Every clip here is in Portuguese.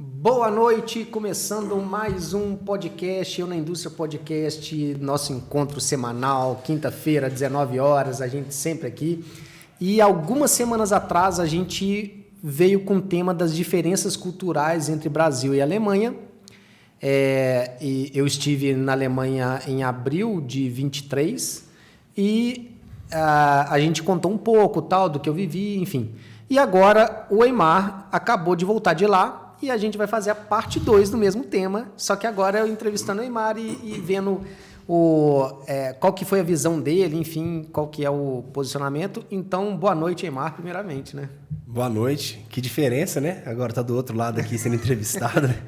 Boa noite, começando mais um podcast, Eu na Indústria Podcast, nosso encontro semanal, quinta-feira, 19 horas, a gente sempre aqui. E algumas semanas atrás a gente veio com o tema das diferenças culturais entre Brasil e Alemanha. E eu estive na Alemanha em abril de 23 e a gente contou um pouco tal do que eu vivi, enfim. E agora o Eymar acabou de voltar de lá. E a gente vai fazer a parte 2 do mesmo tema, só que agora eu entrevistando o Eymar e vendo qual que foi a visão dele, enfim, qual que é o posicionamento. Então, boa noite, Eymar, primeiramente, né? Boa noite. Que diferença, né? Agora tá do outro lado aqui sendo entrevistado, né?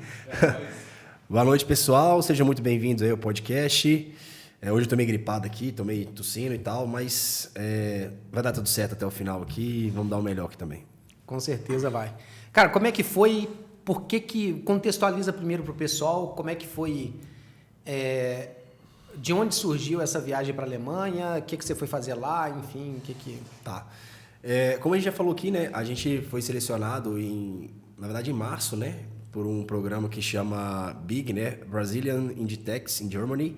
Boa noite, pessoal. Sejam muito bem-vindos aí ao podcast. Hoje eu tô meio gripado aqui, tô meio tossindo e tal, mas vai dar tudo certo até o final aqui. Vamos dar o melhor aqui também. Com certeza vai. Cara, como é que foi... Por que contextualiza primeiro para o pessoal, como é que foi, de onde surgiu essa viagem para a Alemanha, o que você foi fazer lá, enfim, o que... Tá. Como a gente já falou aqui, né, a gente foi selecionado na verdade em março, né, por um programa que chama BIG, né, Brazilian Inditex in Germany,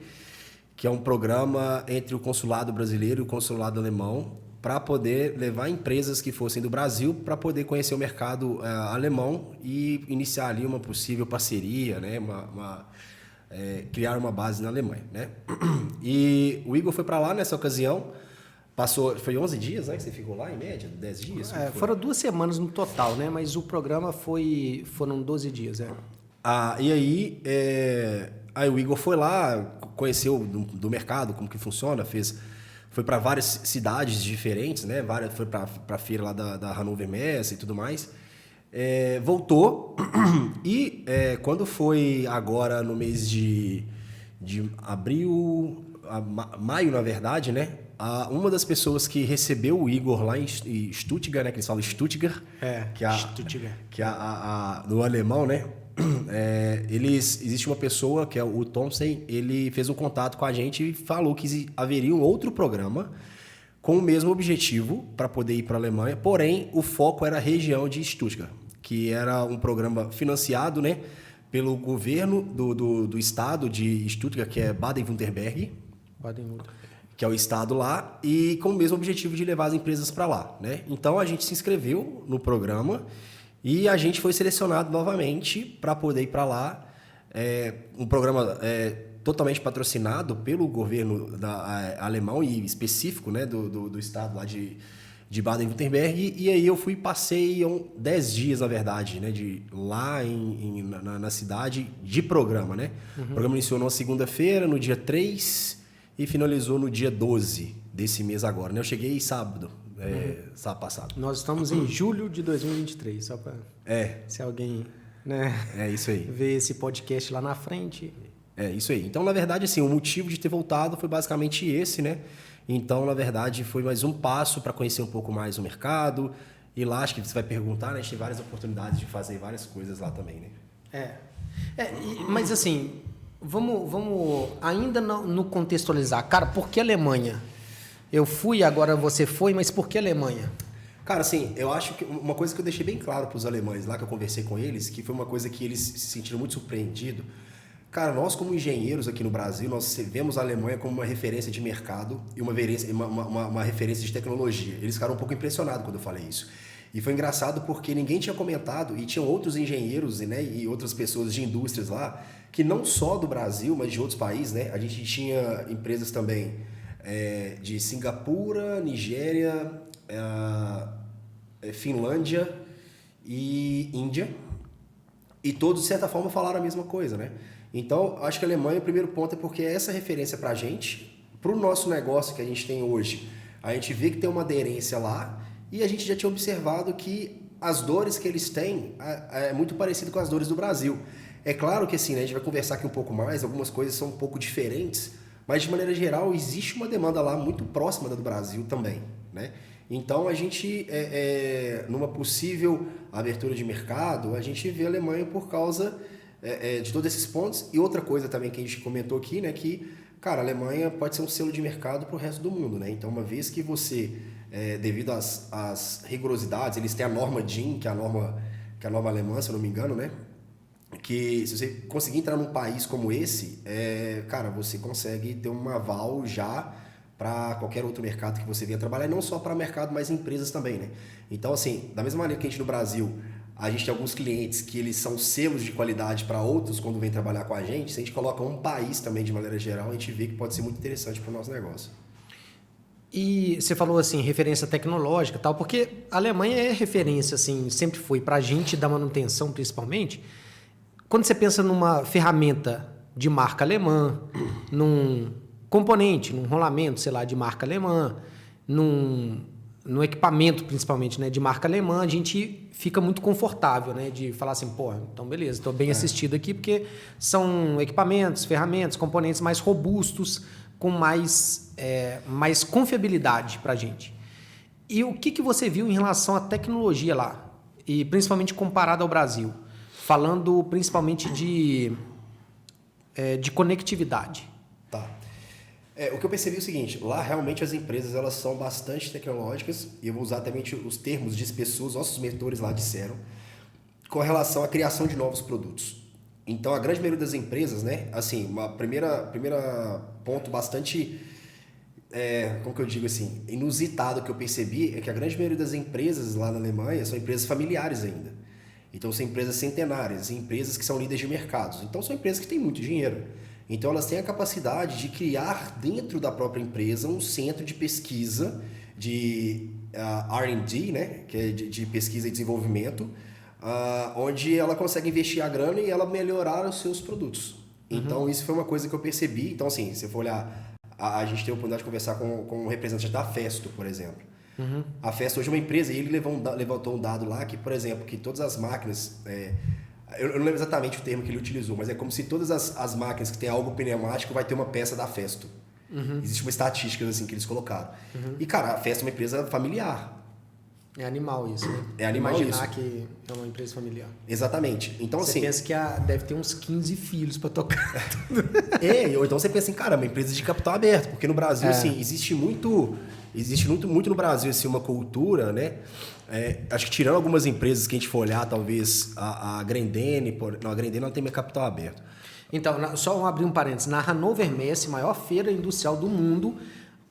que é um programa entre o consulado brasileiro e o consulado alemão, para poder levar empresas que fossem do Brasil para poder conhecer o mercado alemão e iniciar ali uma possível parceria, né? Criar uma base na Alemanha, né? E o Igor foi para lá nessa ocasião, foi 11 dias, né, que você ficou lá, em média? 10 dias? Foram 2 semanas no total, né? Mas o programa foram 12 dias, E aí o Igor foi lá, conheceu do mercado, como que funciona, foi para várias cidades diferentes, né? Foi para a feira lá da Hannover Messe e tudo mais. Voltou e quando foi agora no mês de abril, maio, na verdade, né? Uma das pessoas que recebeu o Igor lá em Stuttgart, né? Que eles falam Stuttgart, Stuttgart. Que no alemão, né? Existe uma pessoa que é o Thompson, ele fez um contato com a gente e falou que haveria um outro programa com o mesmo objetivo para poder ir para a Alemanha, porém o foco era a região de Stuttgart, que era um programa financiado, né, pelo governo do estado de Stuttgart, que é Baden-Württemberg, que é o estado lá, e com o mesmo objetivo de levar as empresas para lá, né? Então a gente se inscreveu no programa e a gente foi selecionado novamente para poder ir para lá. Um programa totalmente patrocinado pelo governo alemão e específico, né, do estado lá de Baden-Württemberg. E aí eu passei 10 dias, na verdade, né, lá na cidade de programa, né? Uhum. O programa iniciou numa segunda-feira, no dia 3, e finalizou no dia 12 desse mês agora, né? Eu cheguei sábado. Sábado passado. Nós estamos em julho de 2023, só para se alguém, né, isso aí, ver esse podcast lá na frente. Isso aí. Então, na verdade, assim, o motivo de ter voltado foi basicamente esse, né? Então, na verdade, foi mais um passo para conhecer um pouco mais o mercado. E lá, acho que você vai perguntar, né? A gente tem várias oportunidades de fazer várias coisas lá também, né? Mas assim, vamos ainda no contextualizar. Cara, por que Alemanha? Eu fui, agora você foi, mas por que Alemanha? Cara, assim, eu acho que uma coisa que eu deixei bem claro para os alemães lá, que eu conversei com eles, que foi uma coisa que eles se sentiram muito surpreendidos. Cara, nós como engenheiros aqui no Brasil, nós vemos a Alemanha como uma referência de mercado e uma referência de tecnologia. Eles ficaram um pouco impressionados quando eu falei isso. E foi engraçado porque ninguém tinha comentado, e tinham outros engenheiros, né, e outras pessoas de indústrias lá, que não só do Brasil, mas de outros países, né? A gente tinha empresas também de Singapura, Nigéria, Finlândia e Índia, e todos de certa forma falaram a mesma coisa, né? Então acho que a Alemanha, o primeiro ponto é porque é essa referência para a gente, para o nosso negócio que a gente tem hoje, a gente vê que tem uma aderência lá, e a gente já tinha observado que as dores que eles têm é muito parecido com as dores do Brasil. É claro que assim, né, a gente vai conversar aqui um pouco mais, algumas coisas são um pouco diferentes, mas de maneira geral existe uma demanda lá muito próxima da do Brasil também, né? Então a gente, numa possível abertura de mercado, a gente vê a Alemanha por causa de todos esses pontos. E outra coisa também que a gente comentou aqui, né, que, cara, a Alemanha pode ser um selo de mercado para o resto do mundo, né? Então, uma vez que você, devido às rigorosidades, eles têm a norma DIN, que é a norma alemã, se eu não me engano, né? que se você conseguir entrar num país como esse, cara, você consegue ter um aval já para qualquer outro mercado que você venha trabalhar, e não só para mercado, mas empresas também, né? Então, assim, da mesma maneira que a gente no Brasil, a gente tem alguns clientes que eles são selos de qualidade para outros quando vem trabalhar com a gente, se a gente coloca um país também de maneira geral, a gente vê que pode ser muito interessante para o nosso negócio. E você falou assim, referência tecnológica e tal, porque a Alemanha é referência, assim, sempre foi para a gente da manutenção, principalmente. Quando você pensa numa ferramenta de marca alemã, num componente, num rolamento, sei lá, de marca alemã, num equipamento, principalmente, né, de marca alemã, a gente fica muito confortável, né, de falar assim, pô, então beleza, estou bem assistido aqui, porque são equipamentos, ferramentas, componentes mais robustos, com mais confiabilidade para a gente. E o que você viu em relação à tecnologia lá? E principalmente comparado ao Brasil? Falando principalmente de conectividade. Tá. O que eu percebi é o seguinte, lá realmente as empresas elas são bastante tecnológicas, e eu vou usar também os termos de pessoas, nossos mentores lá disseram, com relação à criação de novos produtos. Então, a grande maioria das empresas, né, assim, uma primeira ponto bastante, como que eu digo assim, inusitado que eu percebi é que a grande maioria das empresas lá na Alemanha são empresas familiares ainda. Então, são empresas centenárias, empresas que são líderes de mercados. Então, são empresas que têm muito dinheiro. Então, elas têm a capacidade de criar dentro da própria empresa um centro de pesquisa, de R&D, né, que é de pesquisa e desenvolvimento, onde ela consegue investir a grana e ela melhorar os seus produtos. Então, isso foi uma coisa que eu percebi. Então, assim, se você for olhar, a gente teve a oportunidade de conversar com um representante da Festo, por exemplo. A Festo hoje é uma empresa e ele levantou um dado lá que, por exemplo, que todas as máquinas... eu não lembro exatamente o termo que ele utilizou, mas é como se todas as máquinas que têm algo pneumático vai ter uma peça da Festo. Existe uma estatística assim, que eles colocaram. E, cara, a Festo é uma empresa familiar. É animal isso, né? É animal imaginar isso. que é uma empresa familiar. Exatamente. Então, Você assim... pensa que deve ter uns 15 filhos para tocar. Ou então você pensa assim, cara, uma empresa de capital aberto, porque no Brasil, assim, existe muito no Brasil, assim, uma cultura, né? Acho que tirando algumas empresas que a gente for olhar, talvez a Grendene, não, a Grendene não tem capital aberto. Então, só abrir um parênteses, na Hannover Messe, maior feira industrial do mundo,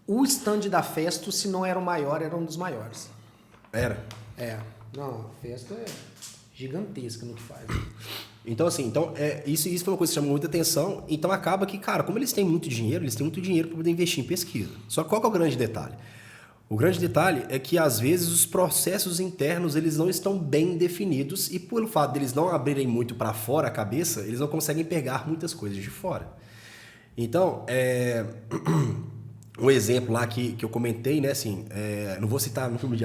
o stand da Festo, se não era o maior, era um dos maiores. Era? Não, a Festo é gigantesca no que faz. Então, assim, isso foi uma coisa que chamou muita atenção. Então, acaba que, cara, como eles têm muito dinheiro para poder investir em pesquisa. Só que qual que é o grande detalhe? O grande detalhe é que, às vezes, os processos internos eles não estão bem definidos e, pelo fato deles não abrirem muito para fora a cabeça, eles não conseguem pegar muitas coisas de fora. Então, um exemplo lá que eu comentei, né, assim, não vou citar nome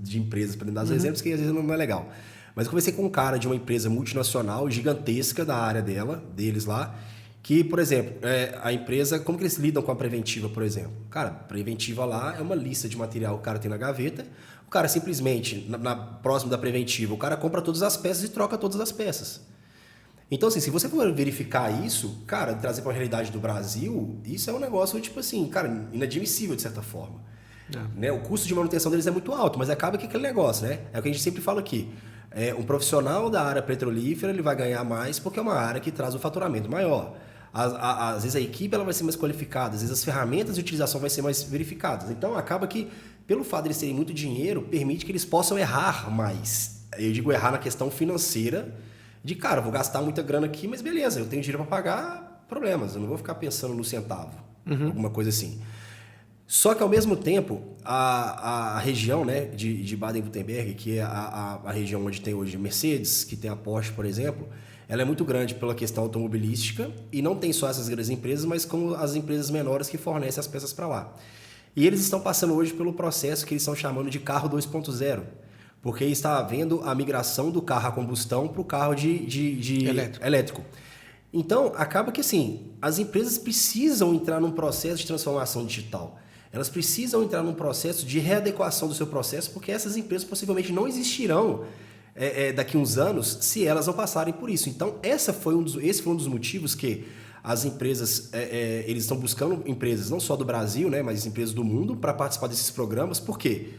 de empresas para dar os exemplos, que às vezes não é legal. Mas eu conversei com um cara de uma empresa multinacional gigantesca da área deles lá, que, por exemplo, a empresa, como que eles lidam com a preventiva, por exemplo? Cara, preventiva lá é uma lista de material que o cara tem na gaveta, o cara simplesmente, próximo da preventiva, o cara compra todas as peças e troca todas as peças. Então, assim, se você for verificar isso, cara, trazer para a realidade do Brasil, isso é um negócio, tipo assim, cara, inadmissível de certa forma. Né? O custo de manutenção deles é muito alto, mas acaba que aquele negócio, né? É o que a gente sempre fala aqui. Um profissional da área petrolífera, ele vai ganhar mais porque é uma área que traz um faturamento maior. Às vezes a equipe ela vai ser mais qualificada, às vezes as ferramentas de utilização vão ser mais verificadas. Então, acaba que, pelo fato de eles terem muito dinheiro, permite que eles possam errar mais. Eu digo errar na questão financeira, de, cara, vou gastar muita grana aqui, mas beleza, eu tenho dinheiro para pagar, problemas, eu não vou ficar pensando no centavo, alguma coisa assim. Só que, ao mesmo tempo, a região, né, de Baden-Württemberg, que é a região onde tem hoje Mercedes, que tem a Porsche, por exemplo, ela é muito grande pela questão automobilística e não tem só essas grandes empresas, mas como as empresas menores que fornecem as peças para lá. E eles estão passando hoje pelo processo que eles estão chamando de carro 2.0, porque está havendo a migração do carro a combustão para o carro de elétrico. Então, acaba que assim, as empresas precisam entrar num processo de transformação digital. Elas precisam entrar num processo de readequação do seu processo, porque essas empresas possivelmente não existirão daqui a uns anos se elas não passarem por isso. Então, esse foi um dos motivos que as empresas, eles estão buscando empresas não só do Brasil, né, mas empresas do mundo para participar desses programas. Por quê?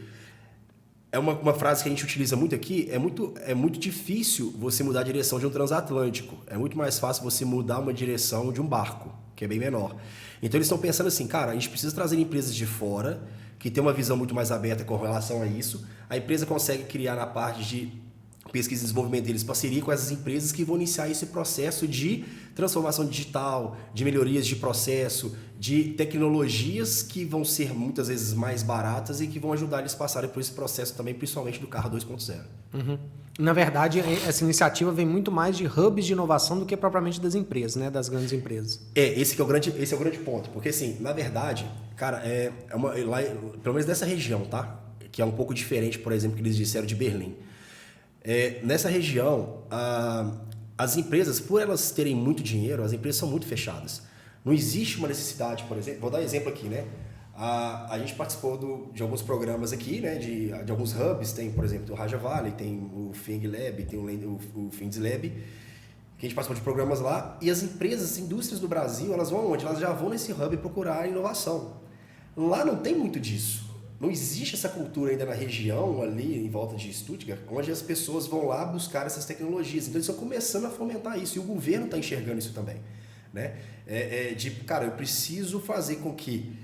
é uma frase que a gente utiliza muito aqui, é muito difícil você mudar a direção de um transatlântico. É muito mais fácil você mudar uma direção de um barco, que é bem menor. Então eles estão pensando assim, cara, a gente precisa trazer empresas de fora, que tem uma visão muito mais aberta com relação a isso. A empresa consegue criar na parte de pesquisa e desenvolvimento deles, parceria com essas empresas que vão iniciar esse processo de transformação digital, de melhorias de processo, de tecnologias que vão ser muitas vezes mais baratas e que vão ajudar eles a passarem por esse processo também, principalmente do carro 2.0. Uhum. Na verdade, essa iniciativa vem muito mais de hubs de inovação do que propriamente das empresas, né? Das grandes empresas. Esse é o grande ponto. Porque, assim, na verdade, cara, lá, pelo menos nessa região, tá? Que é um pouco diferente, por exemplo, que eles disseram de Berlim. Nessa região, as empresas, por elas terem muito dinheiro, as empresas são muito fechadas. Não existe uma necessidade, por exemplo, vou dar um exemplo aqui, né? A gente participou de alguns programas aqui, né? De alguns hubs, tem, por exemplo, o Raja Valley, tem o Fing Lab, tem o Fins Lab, que a gente participou de programas lá, e as empresas, as indústrias do Brasil, elas vão aonde? Elas já vão nesse hub procurar inovação. Lá não tem muito disso. Não existe essa cultura ainda na região, ali em volta de Stuttgart, onde as pessoas vão lá buscar essas tecnologias. Então eles estão começando a fomentar isso, e o governo está enxergando isso também. Né? Cara, eu preciso fazer com que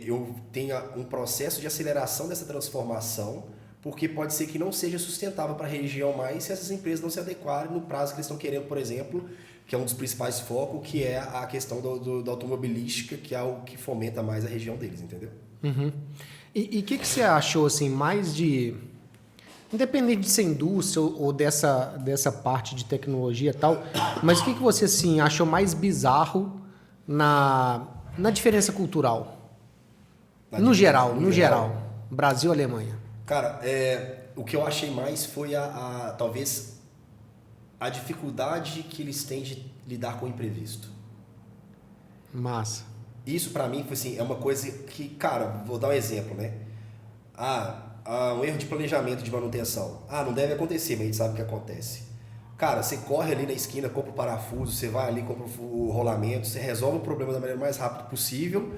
eu tenha um processo de aceleração dessa transformação, porque pode ser que não seja sustentável para a região mais se essas empresas não se adequarem no prazo que eles estão querendo, por exemplo, que é um dos principais focos, que é a questão da automobilística, que é o que fomenta mais a região deles, entendeu? Uhum. E o que você achou, assim, mais de... Independente de ser indústria ou dessa parte de tecnologia e tal, mas o que você, assim, achou mais bizarro na diferença cultural? No geral, Brasil e Alemanha. Cara, o que eu achei mais foi talvez a dificuldade que eles têm de lidar com o imprevisto. Massa. Isso pra mim foi assim, é uma coisa que, cara, vou dar um exemplo, né? Um erro de planejamento de manutenção. Não deve acontecer, mas a gente sabe que acontece. Cara, você corre ali na esquina, compra o parafuso, você vai ali, compra o rolamento, você resolve o problema da maneira mais rápida possível,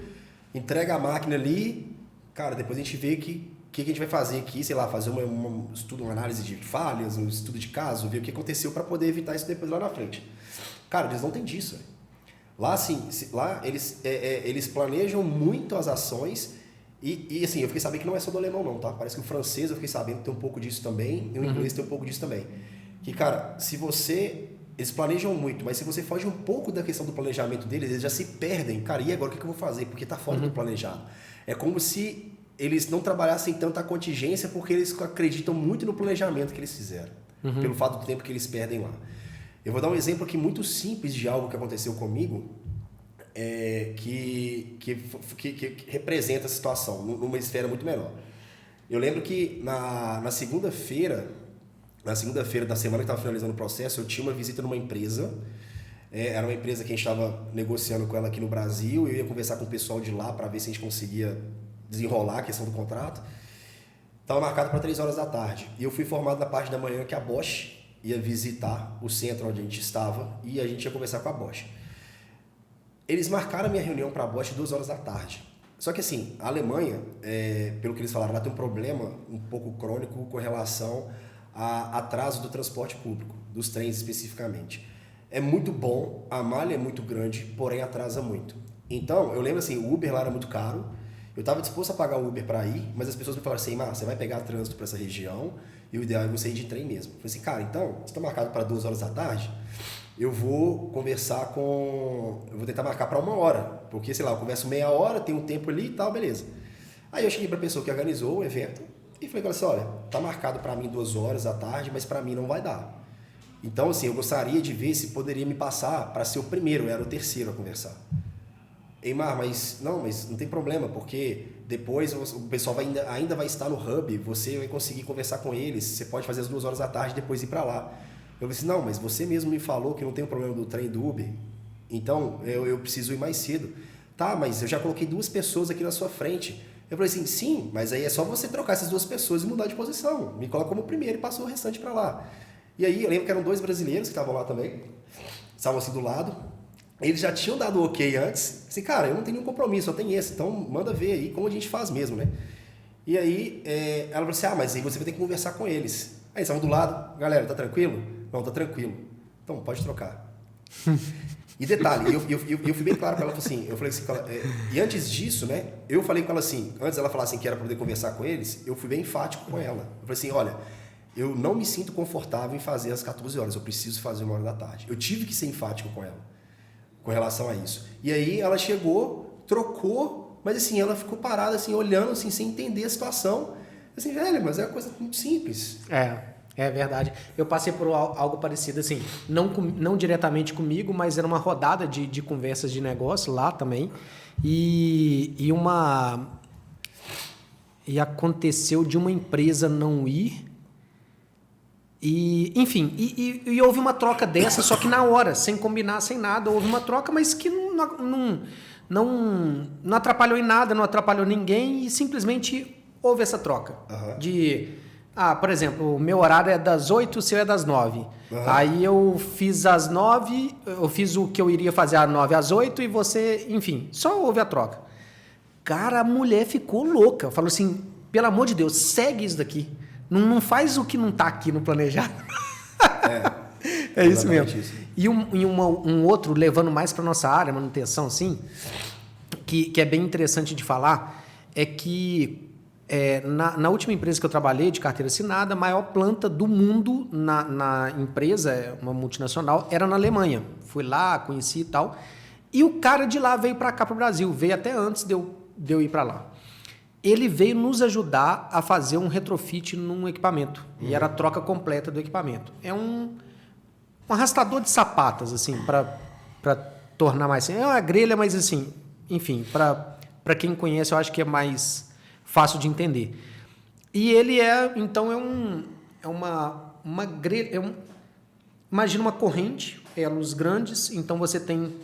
entrega a máquina ali, cara, depois a gente vê que a gente vai fazer aqui, sei lá, fazer um estudo, uma análise de falhas, um estudo de caso, ver o que aconteceu para poder evitar isso depois lá na frente. Cara, eles não têm disso, velho. Lá, assim, eles planejam muito as ações e, assim, eu fiquei sabendo que não é só do alemão não, tá? Parece que o francês, eu fiquei sabendo que tem um pouco disso também, e o inglês tem um pouco disso também. Que, cara, eles planejam muito, mas se você foge um pouco da questão do planejamento deles, eles já se perdem. Cara, e agora o que eu vou fazer? Porque tá fora do planejado. É como se eles não trabalhassem tanto a contingência porque eles acreditam muito no planejamento que eles fizeram, pelo fato do tempo que eles perdem lá. Eu vou dar um exemplo aqui muito simples de algo que aconteceu comigo, que representa a situação numa esfera muito menor. Eu lembro que na segunda-feira da semana que estava finalizando o processo, eu tinha uma visita numa empresa. Era uma empresa que a gente estava negociando com ela aqui no Brasil. Eu ia conversar com o pessoal de lá para ver se a gente conseguia desenrolar a questão do contrato. Estava marcado para 3 horas da tarde. E eu fui informado na parte da manhã que a Bosch ia visitar o centro onde a gente estava e a gente ia conversar com a Bosch. Eles marcaram a minha reunião para a Bosch 2 horas da tarde. Só que assim, a Alemanha, pelo que eles falaram, ela tem um problema um pouco crônico com relação a atraso do transporte público, dos trens especificamente. É muito bom, a malha é muito grande, porém atrasa muito. Então, eu lembro assim, o Uber lá era muito caro, eu estava disposto a pagar o Uber para ir, mas as pessoas me falaram assim, você vai pegar trânsito para essa região e o ideal é você ir de trem mesmo. Eu falei assim, cara, então, você está marcado para 2 horas da tarde, eu vou eu vou tentar marcar para 1 hora, porque, sei lá, eu converso meia hora, tem um tempo ali e tal, beleza. Aí eu cheguei para a pessoa que organizou o evento e falei assim, olha, tá marcado para mim 2 horas da tarde, mas para mim não vai dar. Então, assim, eu gostaria de ver se poderia me passar para ser o primeiro, eu era o terceiro a conversar. Eimar, mas não tem problema, porque depois o pessoal ainda vai estar no hub, você vai conseguir conversar com eles, você pode fazer as 2 horas da tarde e depois ir para lá. Eu falei assim, não, mas você mesmo me falou que não tem o problema do trem do Uber, então eu preciso ir mais cedo. Tá, mas eu já coloquei 2 pessoas aqui na sua frente. Eu falei assim, sim, mas aí é só você trocar essas 2 pessoas e mudar de posição. Me coloca como primeiro e passou o restante para lá. E aí eu lembro que eram 2 brasileiros que estavam lá também, estavam assim do lado. Eles já tinham dado o ok antes. Assim, cara, eu não tenho nenhum compromisso, só tem esse, então manda ver aí como a gente faz mesmo, né? E aí ela falou assim, mas aí você vai ter que conversar com eles. Aí eles estavam do lado, galera, tá tranquilo? Não, tá tranquilo. Então, pode trocar. E detalhe, eu fui bem claro com ela, assim, eu falei assim, e antes disso, né, eu falei com ela assim, antes dela falar assim que era para poder conversar com eles, eu fui bem enfático com ela. Eu falei assim, olha, eu não me sinto confortável em fazer às 14 horas, eu preciso fazer 1h da tarde. Eu tive que ser enfático com ela, com relação a isso. E aí ela chegou, trocou, mas assim, ela ficou parada, assim, olhando, assim, sem entender a situação. Assim, velho, mas é uma coisa muito simples. É verdade. Eu passei por algo parecido, assim, não diretamente comigo, mas era uma rodada de conversas de negócio lá também. E aconteceu de uma empresa não ir. E, enfim, e houve uma troca dessa, só que na hora, sem combinar, sem nada. Houve uma troca, mas que não atrapalhou em nada, não atrapalhou ninguém e simplesmente houve essa troca. Por exemplo, o meu horário é das 8, o seu é das 9. Aí eu fiz às 9, eu fiz o que eu iria fazer às 9 às 8 e você, enfim, só houve a troca. Cara, a mulher ficou louca. Falou assim, pelo amor de Deus, segue isso daqui. Não faz o que não tá aqui no planejado. É isso mesmo. Isso. E um outro, levando mais para nossa área, manutenção, assim, que é bem interessante de falar, é que na última empresa que eu trabalhei, de carteira assinada, a maior planta do mundo na empresa, uma multinacional, era na Alemanha. Fui lá, conheci e tal. E o cara de lá veio para cá, para o Brasil. Veio até antes de eu ir para lá. Ele veio nos ajudar a fazer um retrofit num equipamento. E era a troca completa do equipamento. É um arrastador de sapatas, assim, para tornar mais... É uma grelha, mas assim, enfim, para quem conhece, eu acho que é mais fácil de entender. E ele então é uma grelha... imagina uma corrente, elos grandes, então você tem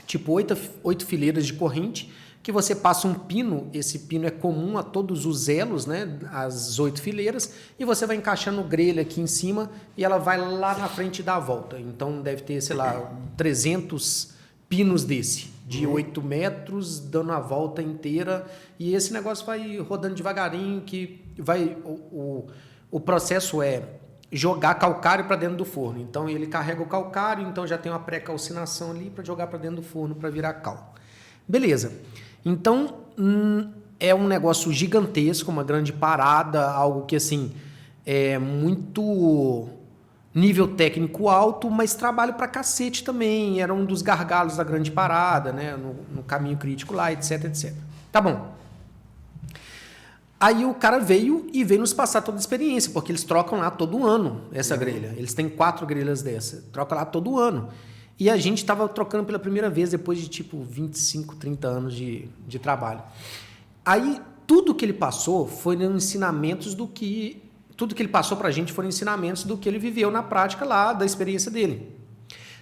tipo 8 fileiras de corrente, que você passa um pino, esse pino é comum a todos os elos, né, as 8 fileiras, e você vai encaixando grelha aqui em cima e ela vai lá na frente e dá a volta. Então deve ter, sei lá, 300 pinos desse, de 8 metros, dando a volta inteira, e esse negócio vai rodando devagarinho, que vai... O processo é jogar calcário para dentro do forno. Então ele carrega o calcário, então já tem uma pré-calcinação ali para jogar para dentro do forno para virar cal. Beleza. Então é um negócio gigantesco, uma grande parada, algo que assim é muito nível técnico alto, mas trabalho pra cacete também. Era um dos gargalos da grande parada, né? No caminho crítico lá, etc, etc. Tá bom. Aí o cara veio nos passar toda a experiência, porque eles trocam lá todo ano essa grelha. Eles têm 4 grelhas dessa. Troca lá todo ano. E a gente estava trocando pela primeira vez depois de tipo 25, 30 anos de trabalho. Aí tudo que ele passou foram ensinamentos do que... Tudo que ele passou para a gente foram ensinamentos do que ele viveu na prática lá, da experiência dele.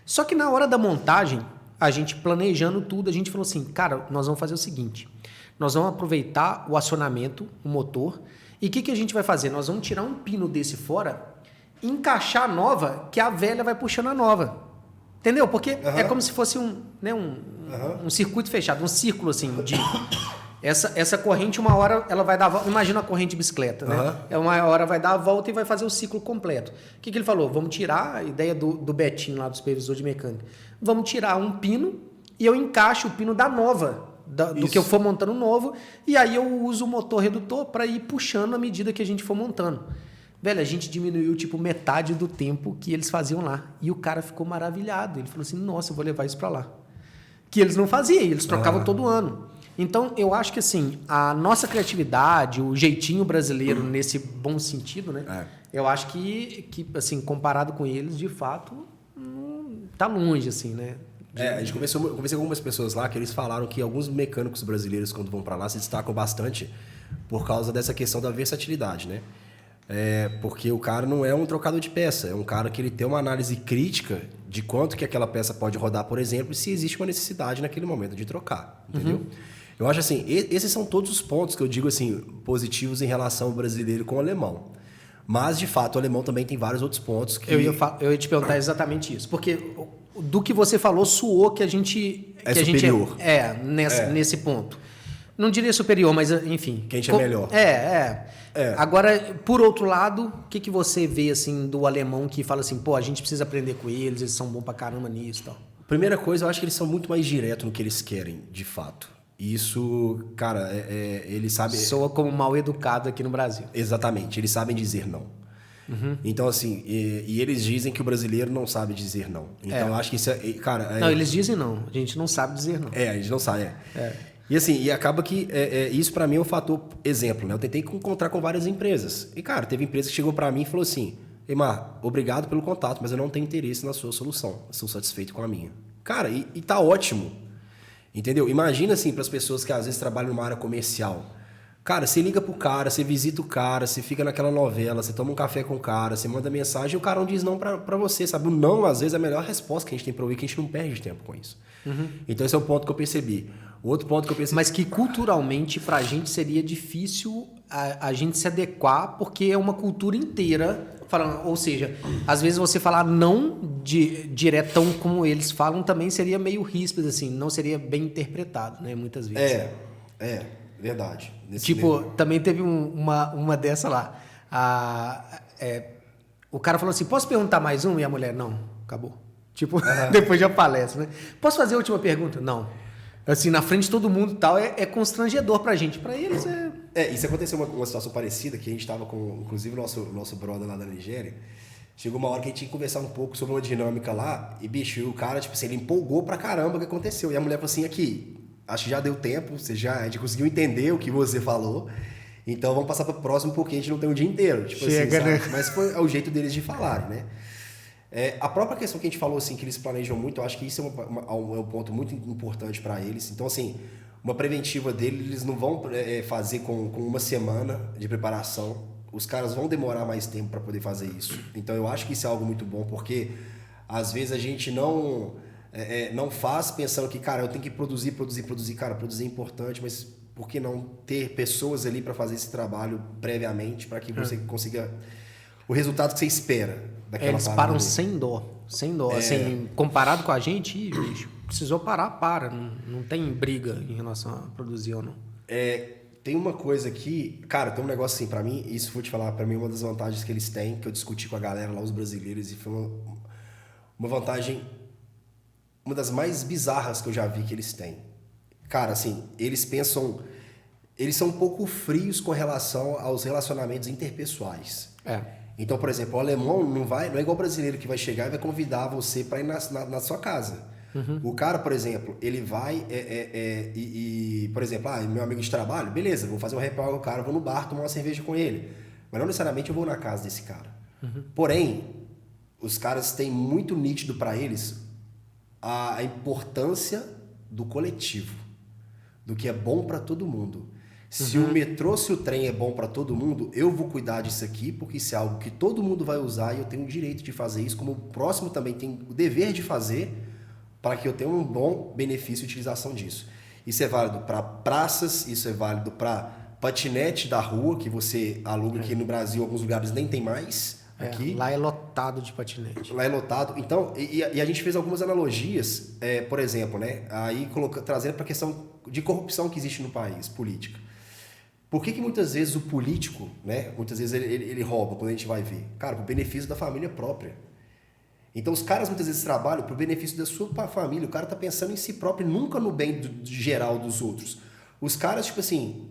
Só que na hora da montagem, a gente planejando tudo, a gente falou assim, cara, nós vamos fazer o seguinte, nós vamos aproveitar o acionamento, o motor, e o que a gente vai fazer? Nós vamos tirar um pino desse fora, encaixar a nova, que a velha vai puxando a nova. Entendeu? Porque é como se fosse um circuito fechado, um círculo assim de... Essa corrente, uma hora, ela vai dar a volta. Imagina a corrente de bicicleta, né? Uma hora vai dar a volta e vai fazer o ciclo completo. O que ele falou? Vamos tirar a ideia do Betinho, lá do supervisor de mecânica. Vamos tirar um pino e eu encaixo o pino da nova, do que eu for montando novo, e aí eu uso o motor redutor para ir puxando à medida que a gente for montando. Velho, a gente diminuiu tipo metade do tempo que eles faziam lá. E o cara ficou maravilhado. Ele falou assim, nossa, eu vou levar isso para lá. Que eles não faziam, eles trocavam todo ano. Então, eu acho que assim, a nossa criatividade, o jeitinho brasileiro nesse bom sentido, né? Eu acho que assim, comparado com eles, de fato, tá longe, assim, né? A gente conversei com algumas pessoas lá que eles falaram que alguns mecânicos brasileiros, quando vão para lá, se destacam bastante por causa dessa questão da versatilidade, né? Porque o cara não é um trocador de peça, é um cara que ele tem uma análise crítica de quanto que aquela peça pode rodar, por exemplo, e se existe uma necessidade naquele momento de trocar, entendeu? Eu acho assim, esses são todos os pontos que eu digo assim, positivos em relação ao brasileiro com o alemão. Mas, de fato, o alemão também tem vários outros pontos que... Eu ia te perguntar exatamente isso, porque do que você falou, soou que a gente... superior. Nesse ponto. Não diria superior, mas enfim. Que a gente é melhor. É. Agora, por outro lado, o que você vê assim do alemão que fala assim, pô, a gente precisa aprender com eles são bons pra caramba nisso e tal? Primeira coisa, eu acho que eles são muito mais diretos no que eles querem, de fato. E isso, cara, eles sabem... Soa como mal educado aqui no Brasil. Exatamente, eles sabem dizer não. Então, assim, e eles dizem que o brasileiro não sabe dizer não. Então, eu acho que isso é... Cara, não, eles dizem não. A gente não sabe dizer não. a gente não sabe, E assim, e acaba que isso pra mim é um fator exemplo, né? Eu tentei encontrar com várias empresas. E, cara, teve empresa que chegou pra mim e falou assim, Eymar, obrigado pelo contato, mas eu não tenho interesse na sua solução. Eu sou satisfeito com a minha. Cara, e tá ótimo. Entendeu? Imagina assim, para as pessoas que às vezes trabalham numa área comercial. Cara, você liga pro cara, você visita o cara, você fica naquela novela, você toma um café com o cara, você manda mensagem e o cara não diz não pra você, sabe? O não, às vezes, é a melhor resposta que a gente tem pra ouvir, que a gente não perde tempo com isso. Então, esse é o ponto que eu percebi. O outro ponto que eu percebi... Mas que culturalmente, pra gente, seria difícil a gente se adequar, porque é uma cultura inteira falando. Ou seja, às vezes você falar não diretão como eles falam também seria meio ríspido, assim, não seria bem interpretado, né? Muitas vezes. Verdade. Tipo, também teve uma dessa lá. O cara falou assim, posso perguntar mais um? E a mulher, não, acabou. Tipo, depois de uma palestra, né? Posso fazer a última pergunta? Não. Assim, na frente de todo mundo e tal, é constrangedor pra gente. Pra eles isso aconteceu uma situação parecida, que a gente tava com, inclusive, o nosso brother lá da Nigéria. Chegou uma hora que a gente tinha que conversar um pouco sobre uma dinâmica lá, e, bicho, o cara, tipo assim, ele empolgou pra caramba o que aconteceu. E a mulher falou assim, aqui, acho que já deu tempo, a gente conseguiu entender o que você falou, então vamos passar pro próximo, porque a gente não tem o dia inteiro. Tipo Chega, assim, né? Mas foi o jeito deles de falarem, né? A própria questão que a gente falou, assim, que eles planejam muito, eu acho que isso é um ponto muito importante para eles. Então, assim, uma preventiva deles, eles não vão fazer com uma semana de preparação. Os caras vão demorar mais tempo para poder fazer isso. Então, eu acho que isso é algo muito bom, porque às vezes a gente não faz pensando que, cara, eu tenho que produzir. Cara, produzir é importante, mas por que não ter pessoas ali para fazer esse trabalho previamente, para que você consiga o resultado que você espera? Eles param sem dó. Assim, comparado com a gente, bicho, precisou parar. Não tem briga em relação a produzir ou não. Tem uma coisa aqui, cara, tem um negócio assim, pra mim, isso vou te falar, pra mim uma das vantagens que eles têm, que eu discuti com a galera lá, os brasileiros, e foi uma vantagem, uma das mais bizarras que eu já vi que eles têm. Cara, assim, eles são um pouco frios com relação aos relacionamentos interpessoais. Então, por exemplo, o alemão não é igual o brasileiro que vai chegar e vai convidar você para ir na sua casa. O cara, por exemplo, ele vai por exemplo, meu amigo de trabalho, beleza, vou fazer um happy hour com o cara, vou no bar tomar uma cerveja com ele. Mas não necessariamente eu vou na casa desse cara. Porém, os caras têm muito nítido para eles a importância do coletivo, do que é bom para todo mundo. Se o metrô, se o trem é bom para todo mundo, eu vou cuidar disso aqui, porque isso é algo que todo mundo vai usar e eu tenho o direito de fazer isso, como o próximo também tem o dever de fazer, para que eu tenha um bom benefício e utilização disso. Isso é válido para praças, isso é válido para patinete da rua, que você aluga aqui no Brasil, alguns lugares nem tem mais. Aqui. Lá é lotado de patinete. Lá é lotado. Então, e a gente fez algumas analogias, por exemplo, né? Aí trazendo para a questão de corrupção que existe no país, política. Por que muitas vezes o político, né? Muitas vezes ele rouba, quando a gente vai ver? Cara, pro benefício da família própria. Então os caras muitas vezes trabalham pro benefício da sua família. O cara tá pensando em si próprio, nunca no bem geral dos outros. Os caras, tipo assim,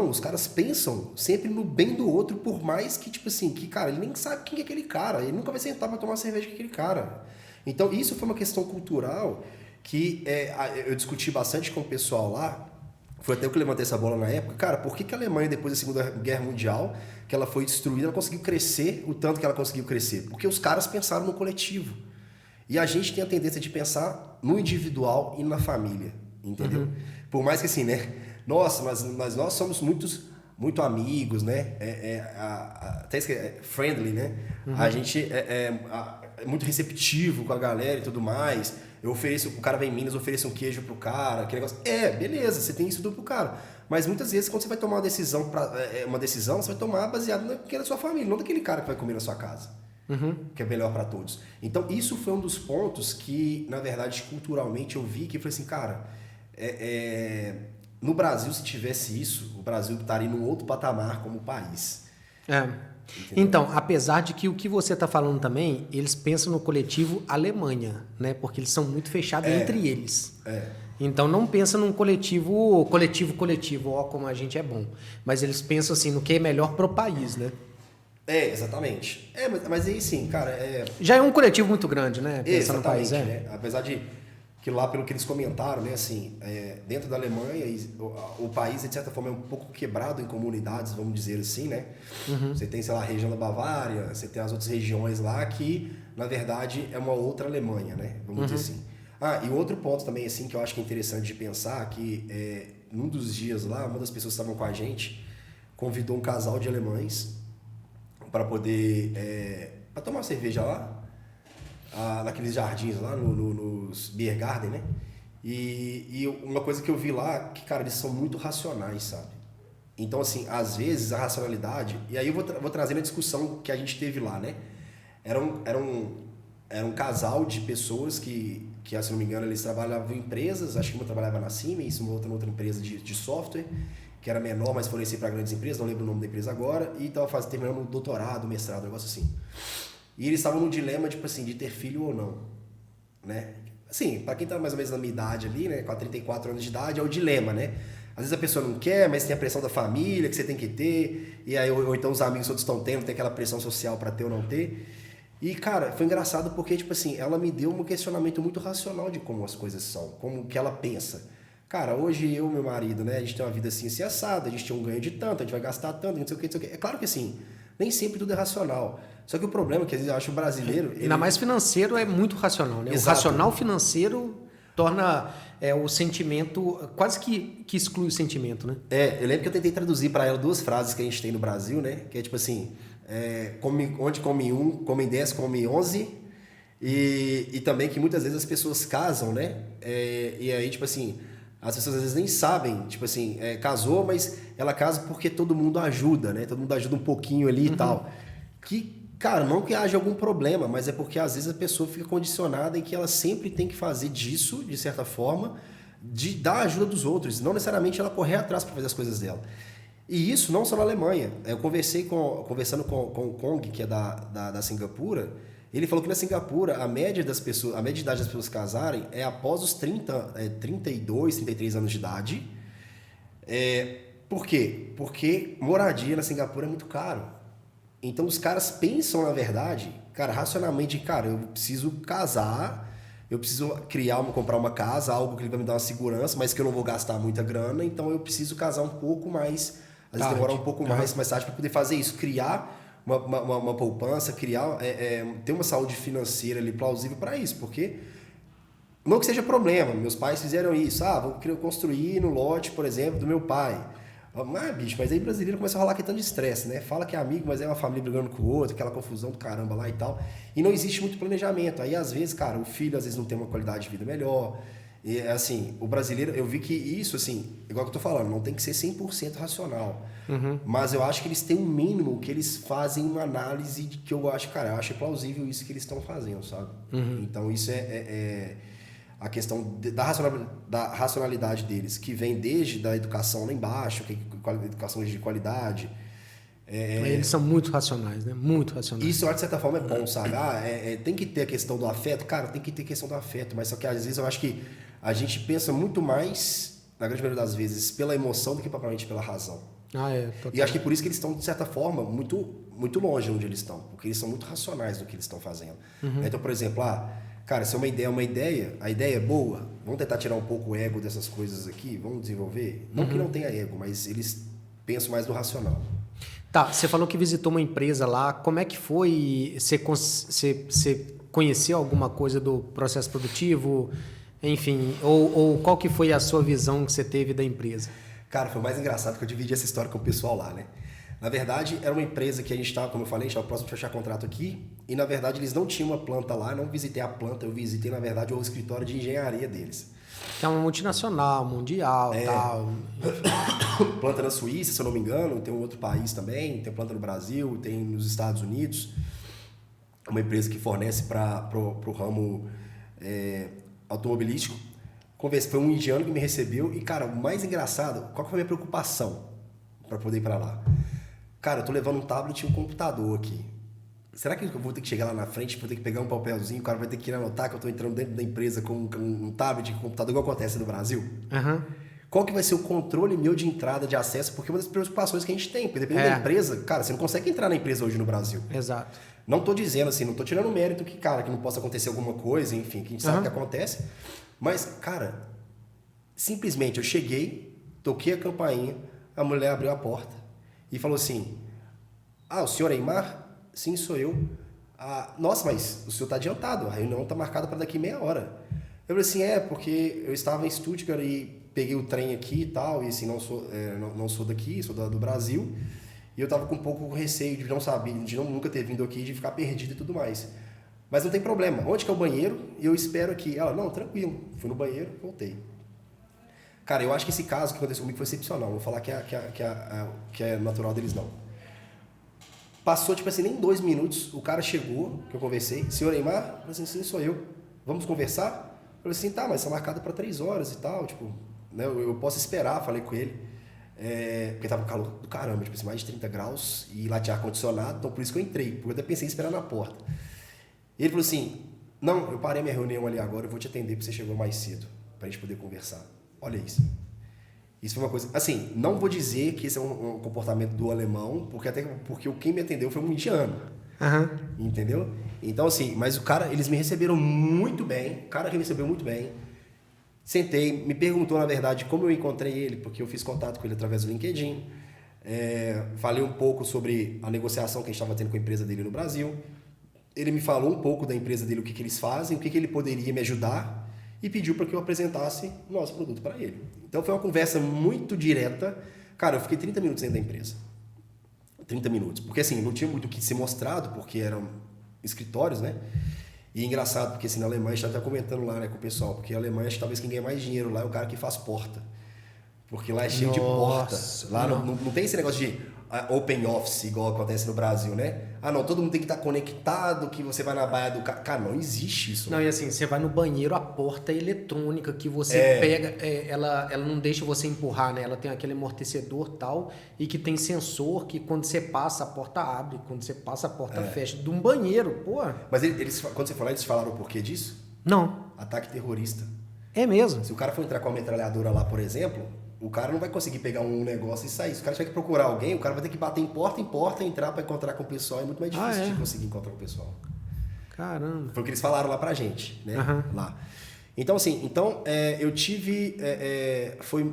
os caras pensam sempre no bem do outro, por mais que, tipo assim, que, cara, ele nem sabe quem é aquele cara, ele nunca vai sentar para tomar cerveja com aquele cara. Então, isso foi uma questão cultural que eu discuti bastante com o pessoal lá. Foi até eu que levantei essa bola na época. Cara, por que a Alemanha, depois da Segunda Guerra Mundial, que ela foi destruída, ela conseguiu crescer o tanto que ela conseguiu crescer? Porque os caras pensaram no coletivo. E a gente tem a tendência de pensar no individual e na família, entendeu? Por mais que assim, né? Nossa, mas nós somos muito amigos, né? Até friendly, né? A gente é muito receptivo com a galera e tudo mais. O cara vem em Minas, ofereço um queijo pro cara, aquele negócio. Beleza, você tem isso tudo pro cara. Mas muitas vezes, quando você vai tomar uma decisão, você vai tomar baseado na sua família, não daquele cara que vai comer na sua casa. Que é melhor para todos. Então, isso foi um dos pontos que, na verdade, culturalmente eu vi que eu falei assim, cara, no Brasil, se tivesse isso, o Brasil estaria num outro patamar como país. É. Então, apesar de que o que você está falando também, eles pensam no coletivo Alemanha, né? Porque eles são muito fechados entre eles. Então, não pensa num coletivo, ó, como a gente é bom. Mas eles pensam assim, no que é melhor pro país, né? Exatamente. Mas aí sim, cara, já é um coletivo muito grande, né? Pensa no país, né? Apesar de que lá, pelo que eles comentaram, né, assim, dentro da Alemanha, o país, de certa forma, é um pouco quebrado em comunidades, vamos dizer assim, né? Você tem, sei lá, a região da Bavária, você tem as outras regiões lá que, na verdade, é uma outra Alemanha, né? Vamos dizer assim. E outro ponto também, assim, que eu acho que é interessante de pensar, que num dos dias lá, uma das pessoas que estavam com a gente convidou um casal de alemães para poder para tomar uma cerveja lá, naqueles jardins lá, nos Beer Garden, né? E uma coisa que eu vi lá, que, cara, eles são muito racionais, sabe? Então, assim, às vezes a racionalidade... E aí eu vou trazer na discussão que a gente teve lá, né? Era um casal de pessoas que, se não me engano, eles trabalhavam em empresas. Acho que uma trabalhava na Siemens, uma outra empresa de software, que era menor, mas fornecia para grandes empresas, não lembro o nome da empresa agora, e estava terminando doutorado, mestrado, um negócio assim. E eles estavam num dilema, tipo assim, de ter filho ou não, né? Assim, para quem tá mais ou menos na minha idade ali, né, com 34 anos de idade, é o dilema, né? Às vezes a pessoa não quer, mas tem a pressão da família que você tem que ter, e aí ou então os amigos todos estão tendo, tem aquela pressão social para ter ou não ter. E, cara, foi engraçado porque, tipo assim, ela me deu um questionamento muito racional de como as coisas são, como que ela pensa. Cara, hoje eu e meu marido, né, a gente tem uma vida assim, assim assada, a gente tem um ganho de tanto, a gente vai gastar tanto, não sei o que, não sei o que. É claro que assim, nem sempre tudo é racional. Só que o problema é que às vezes eu acho o brasileiro... Ainda mais financeiro é muito racional, né? Exato. O racional financeiro torna o sentimento, quase que exclui o sentimento, né? Eu lembro que eu tentei traduzir para ela 2 frases que a gente tem no Brasil, né? Que é tipo assim, onde come 1, come 10, come 11. E também que muitas vezes as pessoas casam, né? E aí, tipo assim, as pessoas às vezes nem sabem, tipo assim, casou, mas ela casa porque todo mundo ajuda, né? Todo mundo ajuda um pouquinho ali e tal. Que, cara, não que haja algum problema, mas é porque às vezes a pessoa fica condicionada em que ela sempre tem que fazer disso, de certa forma, de dar ajuda dos outros, não necessariamente ela correr atrás para fazer as coisas dela. E isso não só na Alemanha. Eu conversando com o Kong, que é da Singapura, ele falou que na Singapura a média de idade das pessoas casarem é após os 32, 33 anos de idade. Por quê? Porque moradia na Singapura é muito caro. Então os caras pensam, na verdade, cara, racionalmente, cara, eu preciso casar, eu preciso comprar uma casa, algo que vai me dar uma segurança, mas que eu não vou gastar muita grana, então eu preciso casar um pouco mais, às vezes demorar um pouco mais tarde para poder fazer isso, criar uma poupança, ter uma saúde financeira ali plausível para isso, porque não que seja problema, meus pais fizeram isso, vou construir no lote, por exemplo, do meu pai. Bicho, mas aí brasileiro começa a rolar questão de estresse, né? Fala que é amigo, mas é uma família brigando com o outro, aquela confusão do caramba lá e tal. E não existe muito planejamento. Aí, às vezes, cara, o filho às vezes não tem uma qualidade de vida melhor. E, assim, o brasileiro, eu vi que isso, assim, igual que eu tô falando, não tem que ser 100% racional. Mas eu acho que eles têm um mínimo que eles fazem uma análise de que eu acho, cara, eu acho plausível isso que eles estão fazendo, sabe? Então, isso a questão da racionalidade deles, que vem desde da educação lá embaixo, educação de qualidade. Eles são muito racionais, né? Muito racionais. Isso, de certa forma, é bom, sabe? Tem que ter a questão do afeto. Cara, tem que ter a questão do afeto, mas só que às vezes eu acho que a gente pensa muito mais, na grande maioria das vezes, pela emoção do que propriamente pela razão. Total. E acho que por isso que eles estão, de certa forma, muito, muito longe de onde eles estão, porque eles são muito racionais do que eles estão fazendo. Então, por exemplo, cara, se é uma ideia, a ideia é boa, vamos tentar tirar um pouco o ego dessas coisas aqui, vamos desenvolver? Não que não tenha ego, mas eles pensam mais no racional. Tá, você falou que visitou uma empresa lá, como é que foi? Você conheceu alguma coisa do processo produtivo? Enfim, ou qual que foi a sua visão que você teve da empresa? Cara, foi mais engraçado que eu dividi essa história com o pessoal lá, né? Na verdade, era uma empresa que a gente estava, como eu falei, a gente estava próximo de fechar contrato aqui, e na verdade eles não tinham uma planta lá, não visitei a planta, eu visitei, na verdade, o escritório de engenharia deles. Que é uma multinacional, mundial, tal. Planta na Suíça, se eu não me engano, tem um outro país também, tem planta no Brasil, tem nos Estados Unidos. Uma empresa que fornece para o ramo automobilístico. Conversei, foi um indiano que me recebeu e, cara, o mais engraçado, qual que foi a minha preocupação para poder ir para lá? Cara, eu tô levando um tablet e um computador aqui. Será que eu vou ter que chegar lá na frente, vou ter que pegar um papelzinho, o cara vai ter que ir anotar que eu tô entrando dentro da empresa com um tablet, com um computador, igual acontece no Brasil? Qual que vai ser o controle meu de entrada, de acesso? Porque é uma das preocupações que a gente tem, porque dependendo da empresa, cara, você não consegue entrar na empresa hoje no Brasil. Exato. Não tô dizendo assim, não tô tirando mérito que, cara, que não possa acontecer alguma coisa, enfim, que a gente sabe que acontece. Mas, cara, simplesmente eu cheguei, toquei a campainha, a mulher abriu a porta e falou assim, o senhor Eymar? Sim, sou eu. Nossa, mas o senhor está adiantado, a reunião está marcada para daqui meia hora. Eu falei assim, porque eu estava em Stuttgart e peguei o trem aqui e tal, e assim, não sou daqui, sou do Brasil, e eu estava com um pouco receio de não saber, de nunca ter vindo aqui, de ficar perdido e tudo mais. Mas não tem problema, onde que é o banheiro? E eu espero aqui. Ela, não, tranquilo, fui no banheiro, voltei. Cara, eu acho que esse caso que aconteceu comigo foi excepcional, vou falar que é natural deles não. Passou, tipo assim, nem 2 minutos, o cara chegou, que eu conversei, senhor Eymar? Eu falei assim, sim, sou eu. Vamos conversar? Eu falei assim, tá, mas tá marcado para 3 horas e tal, tipo, né, eu posso esperar, falei com ele. Porque tava um calor do caramba, tipo assim, mais de 30 graus, e lá tinha ar-condicionado, então por isso que eu entrei, porque eu até pensei em esperar na porta. E ele falou assim, não, eu parei minha reunião ali agora, eu vou te atender porque você chegou mais cedo, pra gente poder conversar. Olha isso. Isso foi uma coisa... Assim, não vou dizer que esse é um comportamento do alemão, porque quem me atendeu foi um indiano. Entendeu? Então, assim, mas o cara... Eles me receberam muito bem. O cara que me recebeu muito bem. Sentei, me perguntou, na verdade, como eu encontrei ele, porque eu fiz contato com ele através do LinkedIn. Falei um pouco sobre a negociação que a gente estava tendo com a empresa dele no Brasil. Ele me falou um pouco da empresa dele, o que eles fazem, o que ele poderia me ajudar, e pediu para que eu apresentasse o nosso produto para ele. Então foi uma conversa muito direta. Cara, eu fiquei 30 minutos dentro da empresa. 30 minutos. Porque assim, não tinha muito o que ser mostrado, porque eram escritórios, né? E é engraçado, porque assim, na Alemanha, a gente está até comentando lá, né, com o pessoal, porque a Alemanha, acho que talvez quem ganha mais dinheiro lá é o cara que faz porta. Porque lá é cheio de porta. Lá não tem esse negócio de open office, igual acontece no Brasil, né? Não, todo mundo tem que estar conectado, que você vai na baia do cara. Cara, não existe isso. Não, e assim, você vai no banheiro, a porta é eletrônica que você pega, ela não deixa você empurrar, né? Ela tem aquele amortecedor tal, e que tem sensor que quando você passa, a porta abre, quando você passa, a porta fecha. De um banheiro, pô. Mas quando você falou, eles falaram o porquê disso? Não. Ataque terrorista. É mesmo? Se o cara for entrar com a metralhadora lá, por exemplo, o cara não vai conseguir pegar um negócio e sair. Se o cara tiver que procurar alguém, o cara vai ter que bater em porta, entrar para encontrar com o pessoal. É muito mais difícil de conseguir encontrar com o pessoal. Caramba. Foi o que eles falaram lá pra gente, né? Lá. Então, assim, eu tive... foi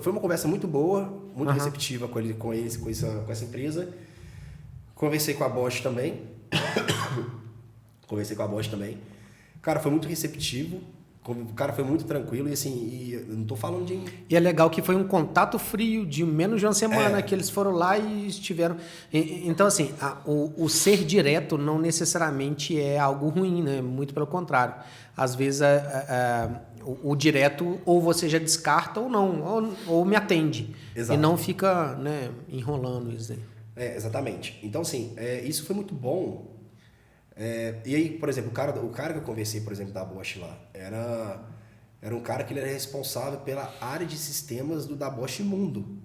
uma conversa muito boa, muito receptiva com essa empresa. Conversei com a Bosch também. Cara, foi muito receptivo. O cara foi muito tranquilo e assim, eu não tô falando de... E é legal que foi um contato frio de menos de uma semana que eles foram lá e estiveram... Então, assim, o ser direto não necessariamente é algo ruim, né? Muito pelo contrário. Às vezes, o direto ou você já descarta ou não, ou me atende. Exato. E não fica, né, enrolando isso aí. Exatamente. Então, assim, isso foi muito bom. E aí, por exemplo, o cara que eu conversei, por exemplo, da Bosch lá, era um cara que ele era responsável pela área de sistemas da Bosch Mundo.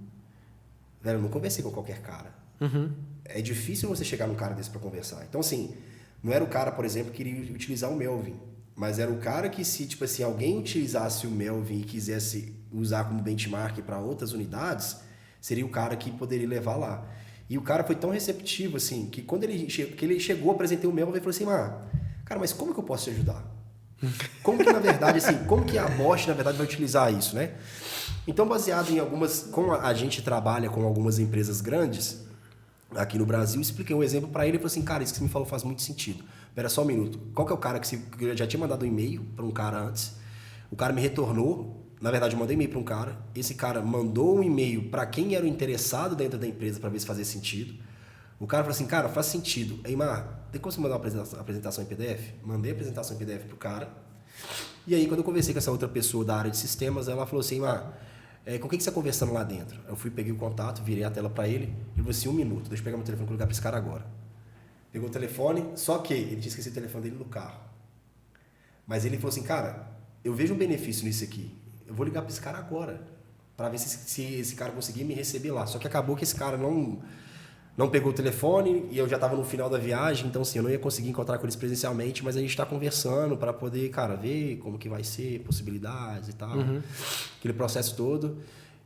Velho, eu não conversei com qualquer cara. É difícil você chegar num cara desse para conversar. Então, assim, não era o cara, por exemplo, que queria utilizar o Melvin, mas era o cara que, se tipo assim, alguém utilizasse o Melvin e quisesse usar como benchmark para outras unidades, seria o cara que poderia levar lá. E o cara foi tão receptivo, assim, que quando ele chegou, apresentei o Melvin e falou assim, cara, mas como que eu posso te ajudar? Como que, na verdade, assim, como que a Bosch, na verdade, vai utilizar isso, né? Então, baseado em como a gente trabalha com algumas empresas grandes aqui no Brasil, expliquei um exemplo para ele e falei assim, cara, isso que você me falou faz muito sentido. Espera só um minuto. Qual que é o cara que eu já tinha mandado um e-mail para um cara antes, o cara me retornou. Na verdade, eu mandei um e-mail para um cara. Esse cara mandou um e-mail para quem era o interessado dentro da empresa para ver se fazia sentido. O cara falou assim, cara, faz sentido. Eymar, tem como você mandar uma apresentação em PDF? Mandei a apresentação em PDF pro cara. E aí, quando eu conversei com essa outra pessoa da área de sistemas, ela falou assim, Eymar, com quem que você está conversando lá dentro? Eu fui, peguei o contato, virei a tela para ele. Ele falou assim, 1 minuto, deixa eu pegar meu telefone e colocar para esse cara agora. Pegou o telefone, só que ele tinha esquecido o telefone dele no carro. Mas ele falou assim, cara... eu vejo um benefício nisso aqui. Eu vou ligar para esse cara agora, para ver se esse cara conseguir me receber lá. Só que acabou que esse cara não pegou o telefone e eu já estava no final da viagem, então assim, eu não ia conseguir encontrar com eles presencialmente, mas a gente está conversando para poder, cara, ver como que vai ser, possibilidades e tal, aquele processo todo.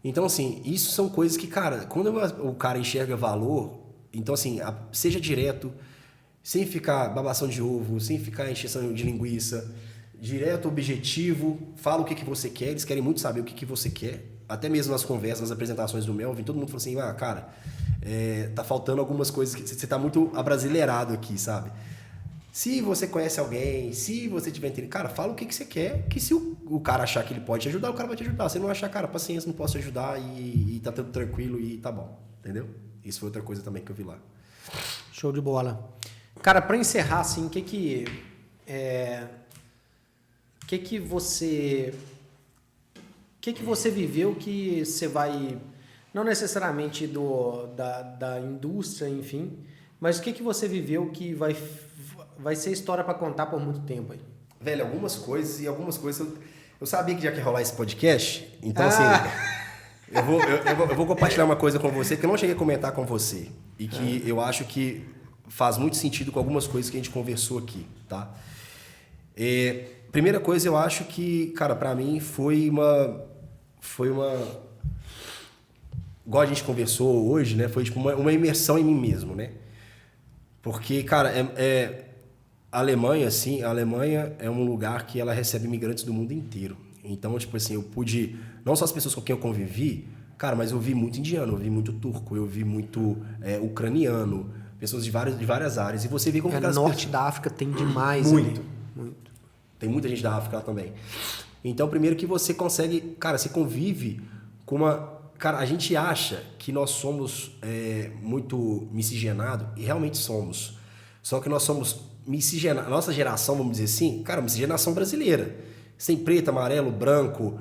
Então assim, isso são coisas que, cara, quando o cara enxerga valor, então assim, seja direto, sem ficar babação de ovo, sem ficar encheção de linguiça, direto, objetivo, fala o que você quer, eles querem muito saber o que você quer, até mesmo nas conversas, nas apresentações do Melvin, todo mundo falou assim, cara, tá faltando algumas coisas, que você tá muito abrasileirado aqui, sabe? Se você conhece alguém, se você tiver interesse, cara, fala o que você quer, que se o cara achar que ele pode te ajudar, o cara vai te ajudar. Se não achar, cara, paciência, não posso te ajudar e tá tudo tranquilo e tá bom, entendeu? Isso foi outra coisa também que eu vi lá. Show de bola. Cara, para encerrar, assim, o que você viveu que você vai, não necessariamente da indústria, enfim, mas o que você viveu que vai ser história para contar por muito tempo aí? Velho, algumas coisas eu sabia que já ia rolar esse podcast, então assim, eu vou compartilhar uma coisa com você que eu não cheguei a comentar com você e que eu acho que faz muito sentido com algumas coisas que a gente conversou aqui, tá? Primeira coisa, eu acho que, cara, pra mim foi uma igual a gente conversou hoje, né? Foi tipo uma imersão em mim mesmo, né? Porque, cara, a Alemanha, assim, a Alemanha é um lugar que ela recebe imigrantes do mundo inteiro. Então, tipo assim, eu pude, não só as pessoas com quem eu convivi, cara, mas eu vi muito indiano, eu vi muito turco, eu vi muito ucraniano, pessoas de várias áreas. E você vê como no norte da África tem demais. Muito. Tem muita gente da África lá também. Então, primeiro que você consegue, cara, você convive com uma... Cara, a gente acha que nós somos muito miscigenados, e realmente somos. Só que nós somos miscigenados. A nossa geração, vamos dizer assim, cara, miscigenação brasileira. Sem preto, amarelo, branco,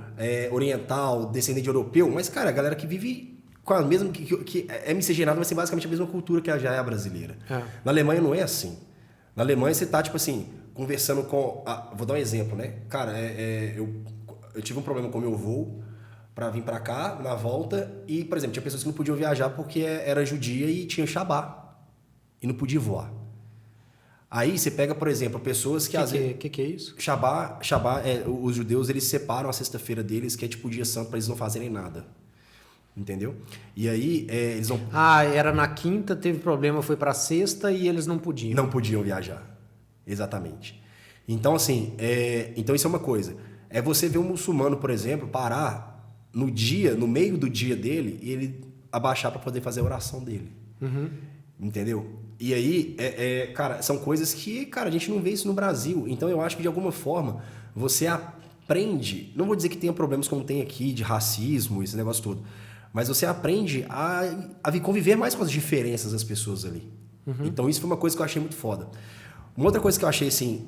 oriental, descendente europeu. Mas, cara, a galera que vive com a mesma... que é miscigenada, mas tem basicamente a mesma cultura que já é a brasileira. Na Alemanha não é assim. Na Alemanha você tá, tipo assim, conversando com... vou dar um exemplo, né? Cara, eu tive um problema com o meu voo para vir para cá, na volta, e, por exemplo, tinha pessoas que não podiam viajar porque era judia e tinha Shabá, e não podia voar. Aí você pega, por exemplo, pessoas que às vezes... O que é isso? Shabá, os judeus, eles separam a sexta-feira deles, que é tipo o dia santo, para eles não fazerem nada. Entendeu? E aí, eles não... era na quinta, teve problema, foi para sexta e eles não podiam. Não podiam viajar. Exatamente. Então, assim, então isso é uma coisa. É você ver um muçulmano, por exemplo, parar no meio do dia dele, e ele abaixar para poder fazer a oração dele. Entendeu? E aí, cara, são coisas que, cara, a gente não vê isso no Brasil. Então, eu acho que, de alguma forma, você aprende... Não vou dizer que tenha problemas como tem aqui, de racismo, esse negócio todo. Mas você aprende a conviver mais com as diferenças das pessoas ali. Então, isso foi uma coisa que eu achei muito foda. Uma outra coisa que eu achei, assim,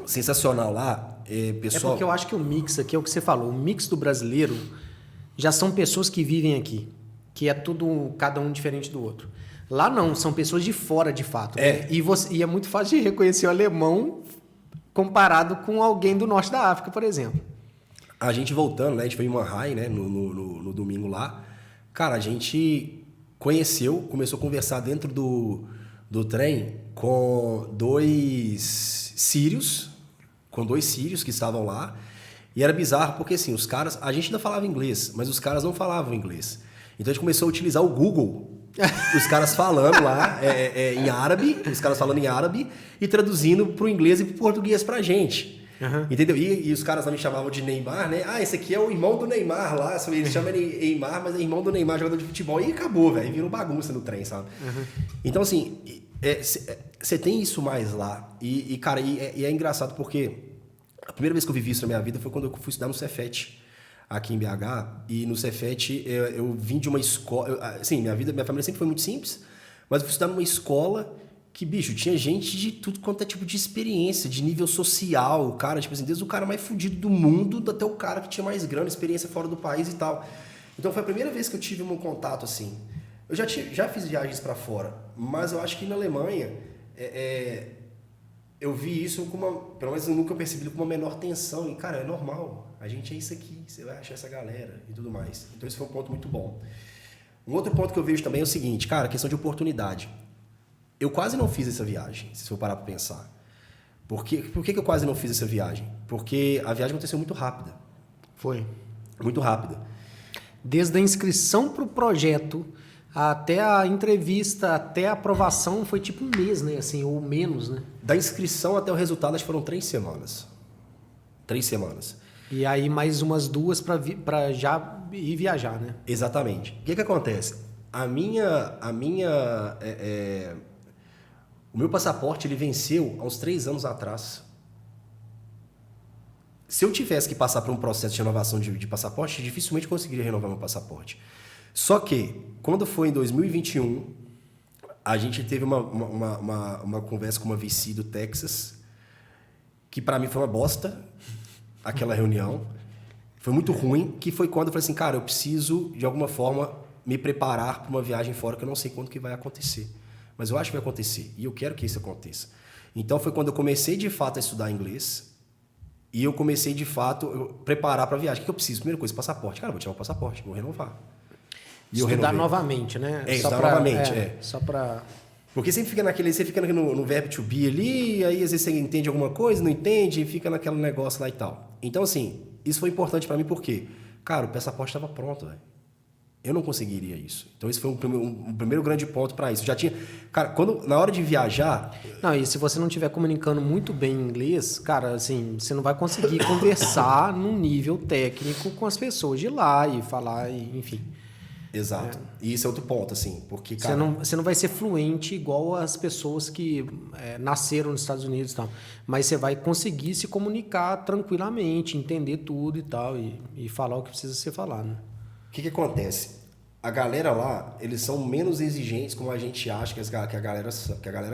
sensacional lá, pessoal... porque eu acho que o mix aqui é o que você falou. O mix do brasileiro já são pessoas que vivem aqui. Que é tudo, cada um diferente do outro. Lá não, são pessoas de fora, de fato. Né? E é muito fácil de reconhecer o alemão comparado com alguém do norte da África, por exemplo. A gente voltando, né? A gente foi em Mannheim, né? No domingo lá. Cara, a gente começou a conversar dentro do trem com dois sírios que estavam lá. E era bizarro porque, assim, os caras... A gente ainda falava inglês, mas os caras não falavam inglês. Então a gente começou a utilizar o Google. Os caras falando lá em árabe, os caras falando em árabe e traduzindo pro inglês e pro português pra gente. Entendeu? E os caras lá me chamavam de Neymar, né? Esse aqui é o irmão do Neymar lá. Eles chamam ele Neymar, mas é irmão do Neymar, jogador de futebol. E acabou, velho. Virou bagunça no trem, sabe? Então, assim, você tem isso mais lá. Cara, é engraçado porque a primeira vez que eu vivi isso na minha vida foi quando eu fui estudar no Cefet, aqui em BH. E no Cefet eu vim de uma escola... Assim, minha família sempre foi muito simples, mas eu fui estudar numa escola... Que, bicho, tinha gente de tudo quanto é tipo de experiência, de nível social, cara, tipo assim, desde o cara mais fudido do mundo até o cara que tinha mais grana, experiência fora do país e tal. Então foi a primeira vez que eu tive um contato assim. Eu já fiz viagens para fora, mas eu acho que na Alemanha eu vi isso com uma, pelo menos eu nunca percebi com uma menor tensão. E, cara, é normal. A gente é isso aqui, você vai achar essa galera e tudo mais. Então, esse foi um ponto muito bom. Um outro ponto que eu vejo também é o seguinte, cara, questão de oportunidade. Eu quase não fiz essa viagem, se for parar para pensar. Por que eu quase não fiz essa viagem? Porque a viagem aconteceu muito rápida. Foi. Muito rápida. Desde a inscrição para o projeto até a entrevista, até a aprovação, foi tipo um mês, né? Assim, ou menos, né? Da inscrição até o resultado, acho que foram 3 semanas. 3 semanas. E aí mais umas 2 para já ir viajar, né? Exatamente. O que acontece? O meu passaporte ele venceu há uns 3 anos atrás. Se eu tivesse que passar por um processo de renovação de passaporte, dificilmente conseguiria renovar meu passaporte. Só que, quando foi em 2021, a gente teve uma conversa com uma VC do Texas, que para mim foi uma bosta, aquela reunião. Foi muito ruim, que foi quando eu falei assim, cara, eu preciso, de alguma forma, me preparar para uma viagem fora que eu não sei quando que vai acontecer. Mas eu acho que vai acontecer, e eu quero que isso aconteça. Então foi quando eu comecei, de fato, a estudar inglês, e eu comecei, de fato, a preparar para a viagem. O que eu preciso? Primeira coisa, passaporte. Cara, eu vou tirar o passaporte, vou renovar. E estudar novamente, né? Estudar novamente, Só para... Porque sempre fica você fica no verbo to be ali, aí às vezes você entende alguma coisa, não entende, e fica naquele negócio lá e tal. Então, assim, isso foi importante para mim porque, cara, o passaporte estava pronto, velho. Eu não conseguiria isso. Então, esse foi um primeiro grande ponto para isso. Já tinha... Cara, na hora de viajar... Não, e se você não estiver comunicando muito bem inglês, cara, assim, você não vai conseguir conversar num nível técnico com as pessoas de lá e falar, enfim... Exato. E isso é outro ponto, assim, porque, cara... Você não vai ser fluente igual as pessoas que nasceram nos Estados Unidos e tal, mas você vai conseguir se comunicar tranquilamente, entender tudo e tal, e falar o que precisa ser falado, né? O que acontece? A galera lá, eles são menos exigentes como a gente acha que a galera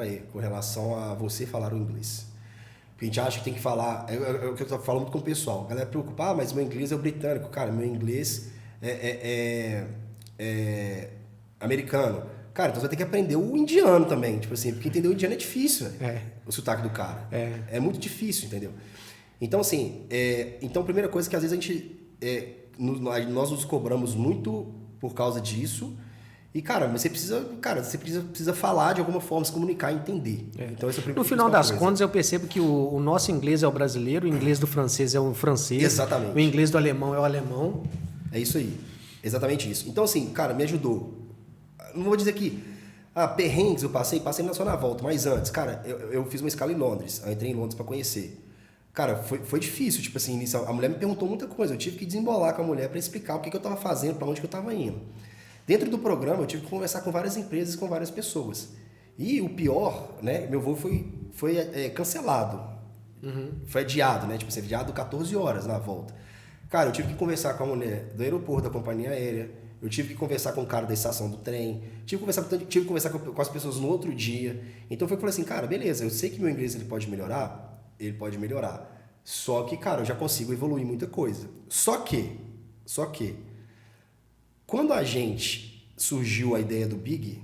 é, com relação a você falar o inglês. Porque a gente acha que tem que falar... É o que eu tô falando muito com o pessoal. A galera preocupa, mas meu inglês é o britânico. Cara, meu inglês é americano. Cara, então você vai ter que aprender o indiano também, tipo assim, porque entender o indiano é difícil, o sotaque do cara. É muito difícil, entendeu? Então, assim, então a primeira coisa que às vezes a gente, nós nos cobramos muito por causa disso, e, cara, mas você precisa falar de alguma forma, se comunicar e entender. Então, esse é o primeiro. No final das contas, eu percebo que o nosso inglês é o brasileiro, o inglês do francês é o francês. Exatamente. O inglês do alemão é o alemão. É isso aí. Exatamente isso. Então, assim, cara, me ajudou. Não vou dizer que perrengues eu passei só na volta, mas antes, cara, eu fiz uma escala em Londres. Eu entrei em Londres para conhecer. Cara, foi difícil, tipo assim, a mulher me perguntou muita coisa. Eu tive que desembolar com a mulher para explicar o que eu estava fazendo, para onde que eu estava indo. Dentro do programa, eu tive que conversar com várias empresas, com várias pessoas. E o pior, né, meu voo foi cancelado. Foi adiado, né? Tipo assim, adiado 14 horas na volta. Cara, eu tive que conversar com a mulher do aeroporto, da companhia aérea, eu tive que conversar com o cara da estação do trem, tive que conversar com as pessoas no outro dia. Então foi que eu falei assim, cara, beleza, eu sei que meu inglês ele pode melhorar. Só que, cara, eu já consigo evoluir muita coisa. Só que, quando surgiu a ideia do Big,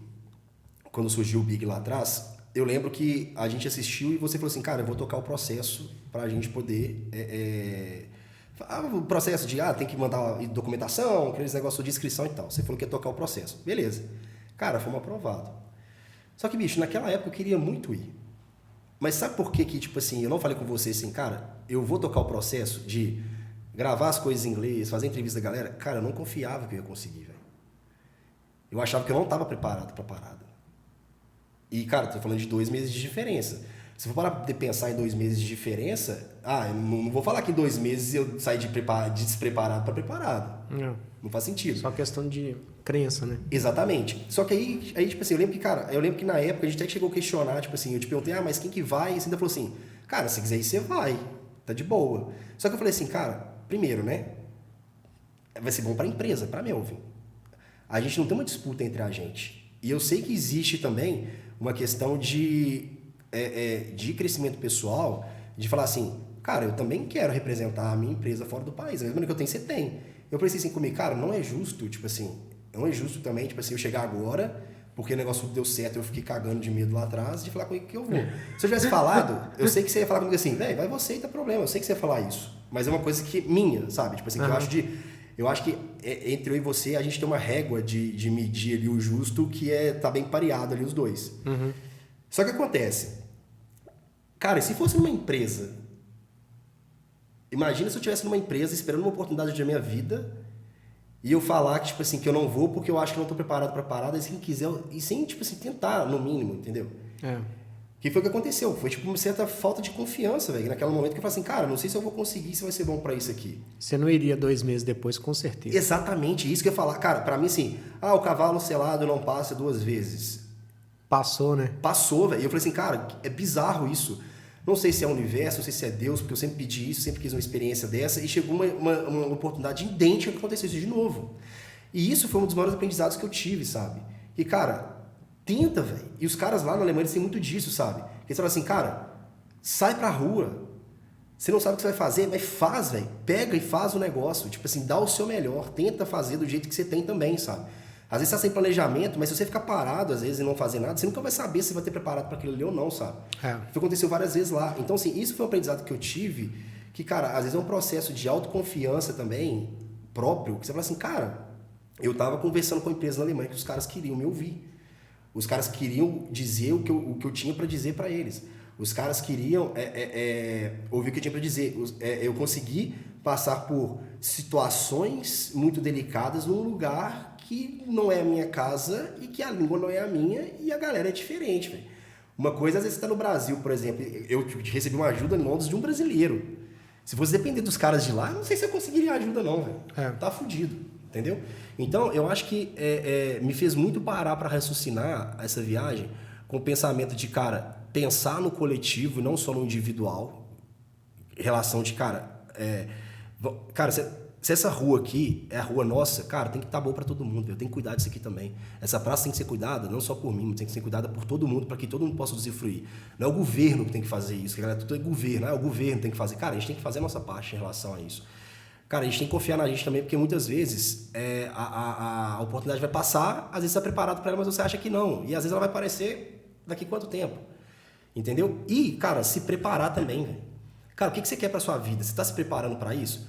quando surgiu o Big lá atrás, eu lembro que a gente assistiu e você falou assim, cara, eu vou tocar o processo pra gente poder... o processo de, tem que mandar documentação, aqueles negócios de inscrição e tal. Você falou que ia tocar o processo. Beleza. Cara, fomos aprovados. Só que, bicho, naquela época eu queria muito ir. Mas sabe por que, tipo assim, eu não falei com você assim, cara, eu vou tocar o processo de gravar as coisas em inglês, fazer entrevista da galera? Cara, eu não confiava que eu ia conseguir, velho. Eu achava que eu não estava preparado pra parada. E, cara, tô falando de 2 meses de diferença. Se for parar de pensar em 2 meses de diferença, eu não vou falar que em 2 meses eu saí de despreparado para preparado. Não faz sentido. Só questão de crença, né? Exatamente. Só que aí tipo assim, eu lembro que na época a gente até chegou a questionar, tipo assim, eu te perguntei, mas quem que vai? E você ainda falou assim, cara, se quiser ir, você vai, tá de boa. Só que eu falei assim, cara, primeiro, né? Vai ser bom para a empresa, para Melvin. A gente não tem uma disputa entre a gente. E eu sei que existe também uma questão de crescimento pessoal, de falar assim, cara, eu também quero representar a minha empresa fora do país. A mesma que eu tenho, você tem. Eu pensei assim comigo, cara, não é justo, tipo assim, não é justo também, tipo assim, eu chegar agora, porque o negócio deu certo, eu fiquei cagando de medo lá atrás de falar com ele que eu vou. Se eu tivesse falado, eu sei que você ia falar comigo assim, velho, vai você e tá problema, eu sei que você ia falar isso. Mas é uma coisa que minha, sabe? Tipo assim, que eu acho que entre eu e você, a gente tem uma régua de medir ali o justo que tá bem pareado ali os dois. Só que acontece, cara, se fosse numa empresa, imagina se eu estivesse numa empresa esperando uma oportunidade da minha vida e eu falar que, tipo assim, que eu não vou porque eu acho que não tô preparado pra parada, e se quem quiser, e sem, tipo assim, tentar, no mínimo, entendeu? Que foi o que aconteceu. Foi, tipo, uma certa falta de confiança, velho. Naquele momento que eu falei assim, cara, não sei se eu vou conseguir, se vai ser bom pra isso aqui. Você não iria 2 meses depois, com certeza. Exatamente, isso que eu ia falar. Cara, pra mim, assim, o cavalo selado não passa 2 vezes. Passou, né? Passou, velho. E eu falei assim, cara, é bizarro isso. Não sei se é o universo, não sei se é Deus, porque eu sempre pedi isso, sempre quis uma experiência dessa, e chegou uma oportunidade idêntica que aconteceu isso de novo. E isso foi um dos maiores aprendizados que eu tive, sabe? E, cara, tenta, velho. E os caras lá na Alemanha, eles têm muito disso, sabe? Eles falam assim, cara, sai pra rua. Você não sabe o que você vai fazer, mas faz, velho. Pega e faz o negócio. Tipo assim, dá o seu melhor. Tenta fazer do jeito que você tem também, sabe? Às vezes você tá sem planejamento, mas se você ficar parado, às vezes, e não fazer nada, você nunca vai saber se vai ter preparado para aquilo ali ou não, sabe? Isso aconteceu várias vezes lá. Então, assim, isso foi um aprendizado que eu tive, que, cara, às vezes é um processo de autoconfiança também, próprio, que você fala assim, cara, eu tava conversando com a empresa na Alemanha que os caras queriam me ouvir. Os caras queriam dizer o que eu tinha para dizer para eles. Os caras queriam ouvir o que eu tinha para dizer. Eu consegui passar por situações muito delicadas num lugar que não é a minha casa e que a língua não é a minha e a galera é diferente, velho. Uma coisa, às vezes você tá no Brasil, por exemplo, eu recebi uma ajuda em Londres de um brasileiro. Se fosse depender dos caras de lá, não sei se eu conseguiria ajuda não, velho. Tá fudido, entendeu? Então, eu acho que me fez muito parar para raciocinar essa viagem com o pensamento de, cara, pensar no coletivo e não só no individual. Relação de, cara, se essa rua aqui é a rua nossa, cara, tem que estar bom para todo mundo. Eu tenho que cuidar disso aqui também. Essa praça tem que ser cuidada não só por mim, mas tem que ser cuidada por todo mundo, para que todo mundo possa usufruir. Não é o governo que tem que fazer isso, galera, tudo é governo, o governo que tem que fazer. Cara, a gente tem que fazer a nossa parte em relação a isso. Cara, a gente tem que confiar na gente também, porque muitas vezes a oportunidade vai passar, às vezes você está preparado para ela, mas você acha que não. E às vezes ela vai aparecer daqui a quanto tempo? Entendeu? E, cara, se preparar também, velho. Cara, o que você quer para sua vida? Você está se preparando para isso?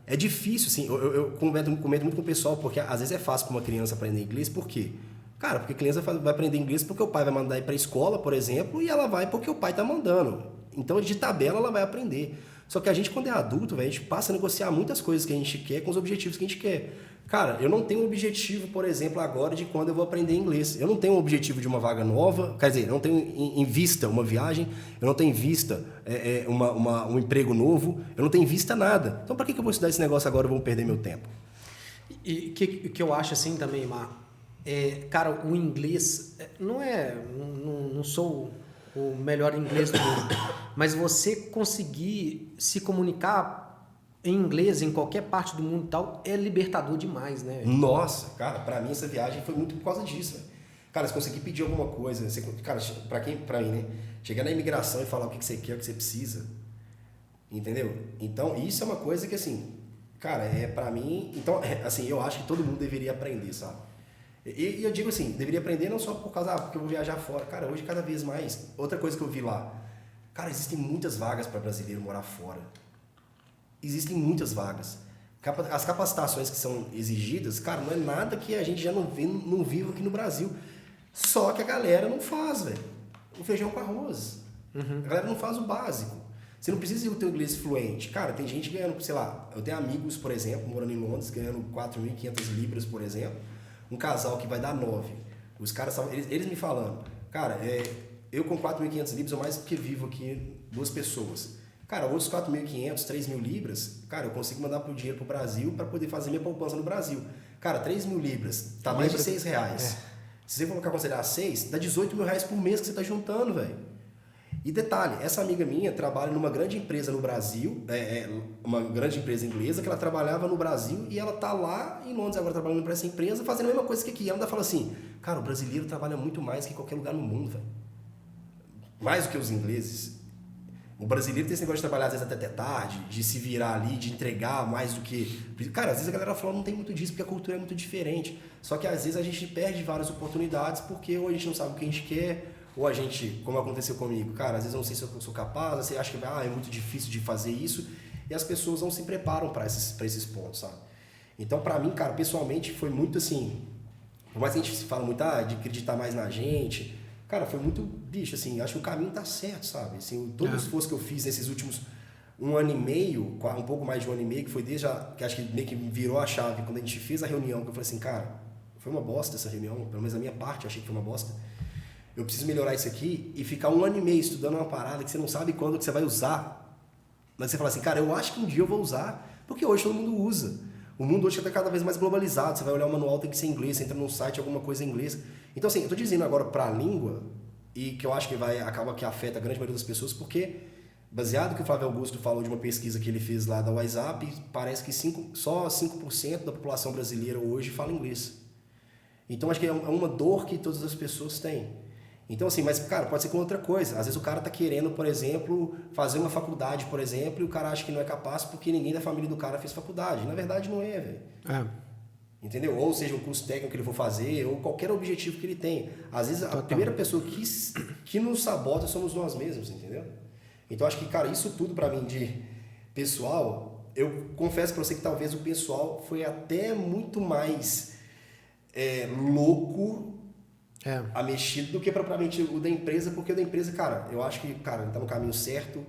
É difícil, assim, eu comento muito com o pessoal, porque às vezes é fácil para uma criança aprender inglês, por quê? Cara, porque a criança vai aprender inglês porque o pai vai mandar ir para a escola, por exemplo, e ela vai porque o pai tá mandando. Então, de tabela, ela vai aprender. Só que a gente, quando é adulto, véio, a gente passa a negociar muitas coisas que a gente quer com os objetivos que a gente quer. Cara, eu não tenho um objetivo, por exemplo, agora de quando eu vou aprender inglês. Eu não tenho um objetivo de uma vaga nova, quer dizer, eu não tenho em vista uma viagem, eu não tenho em vista um emprego novo, eu não tenho em vista nada. Então, para que eu vou estudar esse negócio agora e vou perder meu tempo? E o que eu acho assim também, Mar, cara, o inglês não sou o melhor inglês do mundo, mas você conseguir se comunicar em inglês em qualquer parte do mundo e tal é libertador demais, né? Nossa, cara, pra mim essa viagem foi muito por causa disso, véio. Cara, se conseguir pedir alguma coisa, cara, pra mim, né? Chegar na imigração e falar o que você quer, o que você precisa, entendeu? Então, isso é uma coisa que, assim, cara, pra mim... Então, assim, eu acho que todo mundo deveria aprender, sabe? E eu digo assim, deveria aprender não só por causa, porque eu vou viajar fora. Cara, hoje cada vez mais. Outra coisa que eu vi lá, cara, existem muitas vagas para brasileiro morar fora. Existem muitas vagas. As capacitações que são exigidas, cara, não é nada que a gente já não vive aqui no Brasil. Só que a galera não faz, velho. O feijão com arroz. A galera não faz o básico. Você não precisa ter o inglês fluente. Cara, tem gente ganhando, sei lá, eu tenho amigos, por exemplo, morando em Londres, ganhando 4.500 libras, por exemplo. Um casal que vai dar 9. Os caras, eles me falando, cara, eu com 4.500 libras, eu mais do que vivo aqui 2 pessoas. Cara, outros 4.500, 3.000 libras, cara, eu consigo mandar pro dinheiro pro Brasil para poder fazer minha poupança no Brasil. Cara, 3.000 libras, tá mais de R$6. Se você colocar considerar 6, dá 18 mil reais por mês que você tá juntando, velho. E detalhe, essa amiga minha trabalha numa grande empresa no Brasil, uma grande empresa inglesa, que ela trabalhava no Brasil e ela tá lá em Londres agora trabalhando para essa empresa, fazendo a mesma coisa que aqui. Ela ainda fala assim, cara, o brasileiro trabalha muito mais que qualquer lugar no mundo, velho. Mais do que os ingleses. O brasileiro tem esse negócio de trabalhar às vezes até tarde, de se virar ali, de entregar mais do que... Cara, às vezes a galera fala não tem muito disso porque a cultura é muito diferente. Só que às vezes a gente perde várias oportunidades porque ou a gente não sabe o que a gente quer, ou a gente, como aconteceu comigo, cara, às vezes eu não sei se eu sou capaz, você acha que é muito difícil de fazer isso, e as pessoas não se preparam para esses pontos, sabe? Então, pra mim, cara, pessoalmente foi muito assim, por mais que a gente fala muito de acreditar mais na gente, cara, foi muito, bicho, assim, acho que o caminho tá certo, sabe? Assim, todo o esforço que eu fiz nesses últimos 1 ano e meio, um pouco mais de 1 ano e meio, que foi desde que acho que meio que virou a chave quando a gente fez a reunião, que eu falei assim, cara, foi uma bosta essa reunião, pelo menos a minha parte eu achei que foi uma bosta. Eu preciso melhorar isso aqui e ficar 1 ano e meio estudando uma parada que você não sabe quando que você vai usar. Mas você fala assim, cara, eu acho que um dia eu vou usar, porque hoje todo mundo usa. O mundo hoje está cada vez mais globalizado, você vai olhar o manual, tem que ser em inglês, você entra num site, alguma coisa em inglês. Então assim, eu estou dizendo agora para a língua, e que eu acho que acaba que afeta a grande maioria das pessoas, porque baseado no que o Flávio Augusto falou de uma pesquisa que ele fez lá da WhatsApp, parece que só 5% da população brasileira hoje fala inglês. Então acho que é uma dor que todas as pessoas têm. Então assim, mas cara, pode ser com outra coisa. Às vezes o cara tá querendo, por exemplo, fazer uma faculdade, por exemplo, e o cara acha que não é capaz porque ninguém da família do cara fez faculdade. Na verdade não é, velho. Entendeu? Ou seja, um curso técnico que ele for fazer, ou qualquer objetivo que ele tem. Às vezes a primeira pessoa que nos sabota somos nós mesmos, entendeu? Então acho que, cara, isso tudo pra mim de pessoal, eu confesso pra você que talvez o pessoal foi até muito mais louco a mexido do que propriamente o da empresa, porque o da empresa, cara, eu acho que, cara, tá no caminho certo,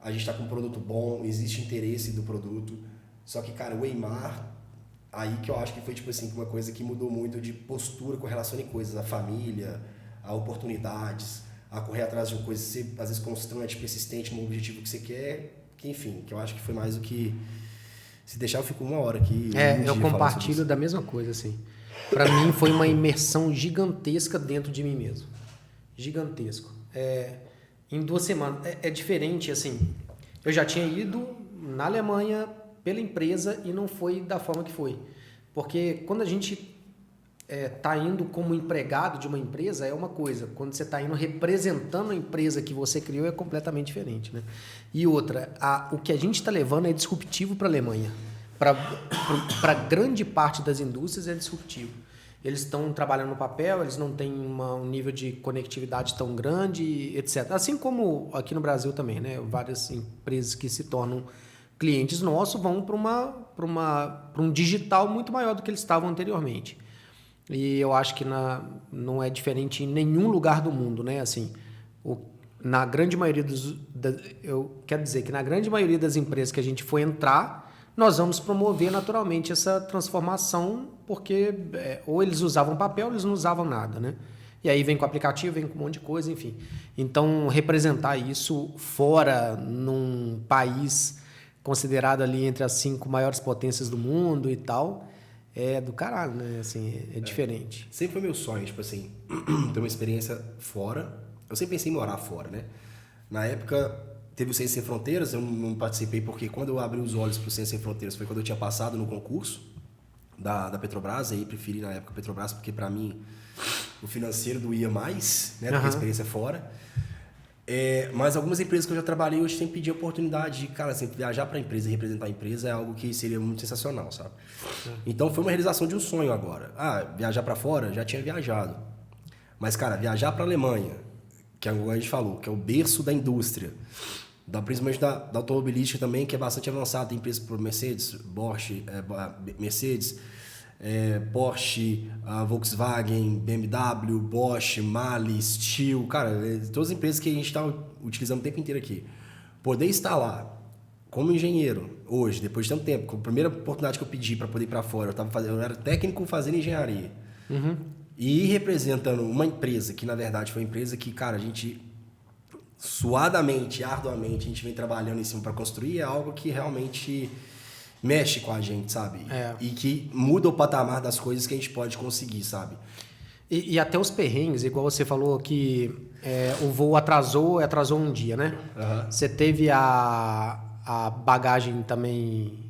a gente tá com um produto bom, existe interesse do produto, só que, cara, o Eimar, aí que eu acho que foi, tipo assim, uma coisa que mudou muito de postura com relação a coisas, a família, a oportunidades, a correr atrás de uma coisa, ser, às vezes, constante, persistente no objetivo que você quer, que, enfim, que eu acho que foi mais do que... Se deixar, eu fico 1 hora aqui. Eu compartilho da mesma coisa, assim. Para mim foi uma imersão gigantesca dentro de mim mesmo. Gigantesco. Em 2 semanas. É diferente, assim. Eu já tinha ido na Alemanha pela empresa e não foi da forma que foi. Porque quando a gente tá indo como empregado de uma empresa é uma coisa. Quando você está indo representando a empresa que você criou é completamente diferente, né? E outra, o que a gente está levando é disruptivo para a Alemanha. Para grande parte das indústrias é disruptivo. Eles estão trabalhando no papel, eles não têm um nível de conectividade tão grande, etc. Assim como aqui no Brasil também, né? Várias empresas que se tornam clientes nossos vão para um digital muito maior do que eles estavam anteriormente. E eu acho que não é diferente em nenhum lugar do mundo, né? Assim, na grande maioria eu quero dizer que na grande maioria das empresas que a gente for entrar, nós vamos promover naturalmente essa transformação, porque ou eles usavam papel ou eles não usavam nada, né? E aí vem com o aplicativo, vem com um monte de coisa, enfim. Então, representar isso fora, num país considerado ali entre as 5 maiores potências do mundo e tal, é do caralho, né? Assim, é diferente. Sempre foi meu sonho, tipo assim, ter uma experiência fora. Eu sempre pensei em morar fora, né? Na época... Teve o Ciência Sem Fronteiras, eu não participei porque quando eu abri os olhos para o Ciência Sem Fronteiras foi quando eu tinha passado no concurso da Petrobras, aí preferi na época a Petrobras porque para mim o financeiro doía mais, né, do que a experiência fora. Mas algumas empresas que eu já trabalhei hoje sempre pedi a oportunidade de, cara, assim, viajar para a empresa e representar a empresa é algo que seria muito sensacional, sabe? Então foi uma realização de um sonho agora. Viajar para fora, já tinha viajado. Mas, cara, viajar para a Alemanha, que é o que a gente falou, que é o berço da indústria, principalmente da automobilística também, que é bastante avançada. Tem empresas por Mercedes, Porsche, Volkswagen, BMW, Bosch, Mali, Steel, cara, todas as empresas que a gente está utilizando o tempo inteiro aqui. Poder estar lá como engenheiro, hoje, depois de tanto tempo, a primeira oportunidade que eu pedi para poder ir para fora, eu era técnico fazendo engenharia. E representando uma empresa que, na verdade, foi uma empresa que, cara, a gente suadamente, arduamente, a gente vem trabalhando em cima para construir, é algo que realmente mexe com a gente, sabe? E que muda o patamar das coisas que a gente pode conseguir, sabe? E até os perrengues, igual você falou que o voo atrasou um dia, né? Você teve a bagagem também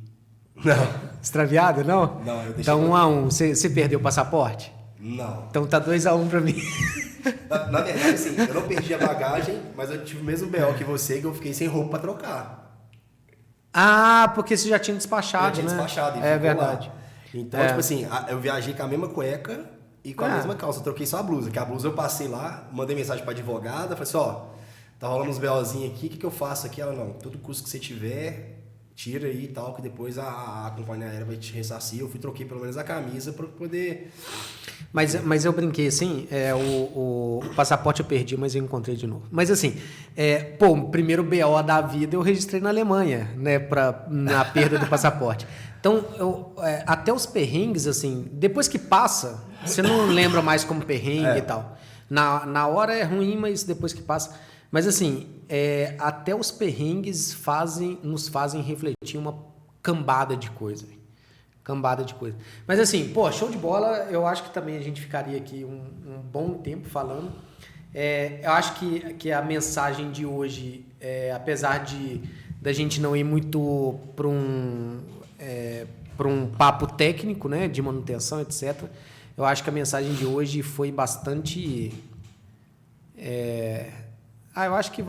Não. extraviada, não? Não, eu deixei... Então, 1 a 1, você perdeu o passaporte? Não. Então tá 2-1 pra mim. Na verdade, assim, eu não perdi a bagagem, mas eu tive o mesmo BO que você, que eu fiquei sem roupa pra trocar. Ah, porque você já tinha despachado, Eu tinha né? despachado e É ficou verdade. lá. Então, tipo assim, eu viajei com a mesma cueca e com a mesma calça. Eu troquei só a blusa, que a blusa eu passei lá, mandei mensagem pra advogada, falei assim, ó, tá rolando uns BOzinhos aqui, o que eu faço aqui? Ela, não, todo custo que você tiver, tira aí e tal, que depois a companhia aérea vai te ressarcir. Eu troquei pelo menos a camisa pra poder... Mas eu brinquei assim, o passaporte eu perdi, mas eu encontrei de novo. Mas assim, o primeiro BO da vida eu registrei na Alemanha, né, na perda do passaporte. Então, até os perrengues, assim, depois que passa, você não lembra mais como perrengue e tal. Na hora é ruim, mas depois que passa... Mas assim, até os perrengues nos fazem refletir uma cambada de coisa. Cambada de coisa. Mas assim, pô, show de bola. Eu acho que também a gente ficaria aqui um bom tempo falando. Eu acho que a mensagem de hoje, apesar da gente não ir muito para um papo técnico, né, de manutenção, etc., eu acho que a mensagem de hoje foi bastante... eu acho que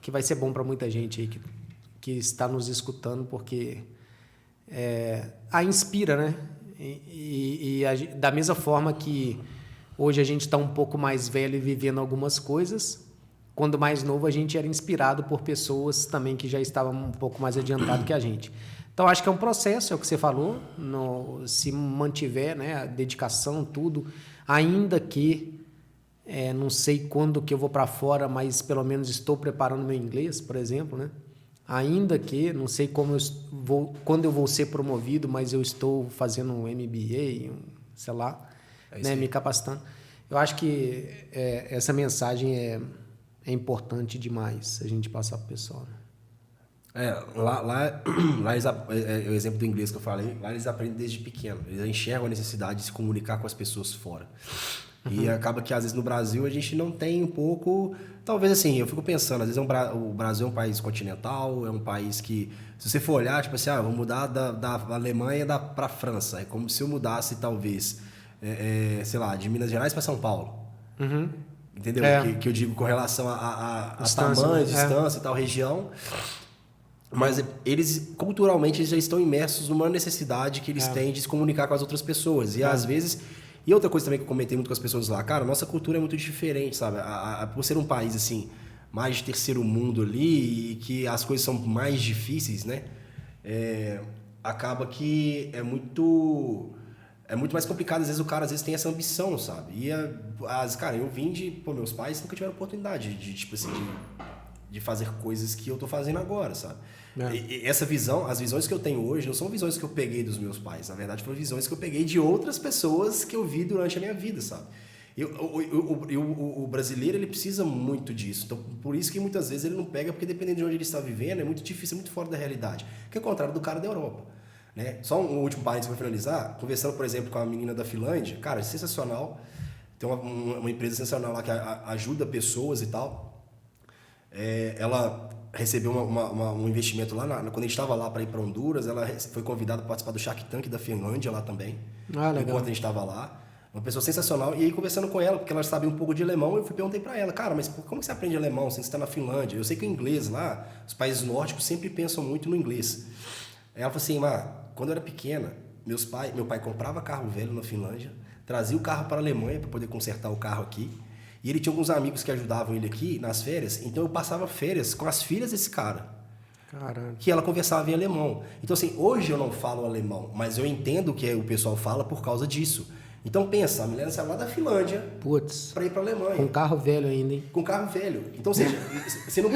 vai ser bom para muita gente aí que está nos escutando, porque inspira, né? Da mesma forma que hoje a gente está um pouco mais velho e vivendo algumas coisas, quando mais novo a gente era inspirado por pessoas também que já estavam um pouco mais adiantado que a gente. Então acho que é um processo, é o que você falou, se mantiver, né, a dedicação, tudo, ainda que não sei quando que eu vou para fora, mas pelo menos estou preparando meu inglês, por exemplo, né? Ainda que, não sei quando eu vou ser promovido, mas eu estou fazendo um MBA, sei lá, né, me capacitando. Eu acho que essa mensagem é importante demais a gente passar para o pessoal. Né? Lá o exemplo do inglês que eu falei, lá eles aprendem desde pequeno. Eles enxergam a necessidade de se comunicar com as pessoas fora. E acaba que, às vezes, no Brasil, a gente não tem um pouco... Talvez, assim, eu fico pensando, às vezes o Brasil é um país continental, é um país que, se você for olhar, tipo assim, vou mudar da Alemanha para a França. É como se eu mudasse, talvez, sei lá, de Minas Gerais para São Paulo. Entendeu? Que eu digo com relação a tamanho, distância e tal, região. Mas eles, culturalmente, eles já estão imersos numa necessidade que eles têm de se comunicar com as outras pessoas. E, às vezes... E outra coisa também que eu comentei muito com as pessoas lá, cara, nossa cultura é muito diferente, sabe? Por ser um país, assim, mais de terceiro mundo ali e que as coisas são mais difíceis, né? Acaba que é muito mais complicado. Às vezes o cara tem essa ambição, sabe? E, cara, eu vim meus pais nunca tiveram oportunidade tipo assim, de fazer coisas que eu tô fazendo agora, sabe? E essa visão, as visões que eu tenho hoje não são visões que eu peguei dos meus pais. Na verdade, foram visões que eu peguei de outras pessoas que eu vi durante a minha vida, sabe? O brasileiro, ele precisa muito disso. Então, por isso que muitas vezes ele não pega, porque dependendo de onde ele está vivendo, é muito difícil, é muito fora da realidade. Que é o contrário do cara da Europa. Né? Só um último parênteses para finalizar. Conversando, por exemplo, com a menina da Finlândia. Cara, é sensacional. Tem uma empresa sensacional lá que ajuda pessoas e tal. Ela recebeu um investimento lá, quando a gente estava lá para ir para Honduras, ela foi convidada para participar do Shark Tank da Finlândia lá também, enquanto a gente estava lá. Uma pessoa sensacional. E aí, conversando com ela, porque ela sabia um pouco de alemão, eu perguntei para ela, cara, mas como que você aprende alemão se você está na Finlândia? Eu sei que o inglês lá, os países nórdicos sempre pensam muito no inglês. Aí ela falou assim, quando eu era pequena, meu pai comprava carro velho na Finlândia, trazia o carro para a Alemanha para poder consertar o carro aqui. E ele tinha alguns amigos que ajudavam ele aqui nas férias, então eu passava férias com as filhas desse cara. Caramba. Que ela conversava em alemão. Então, assim, hoje eu não falo alemão, mas eu entendo o que o pessoal fala por causa disso. Então, pensa, a mulher saiu lá da Finlândia para ir para a Alemanha. Com carro velho ainda, hein? Com carro velho. Então, ou seja, você não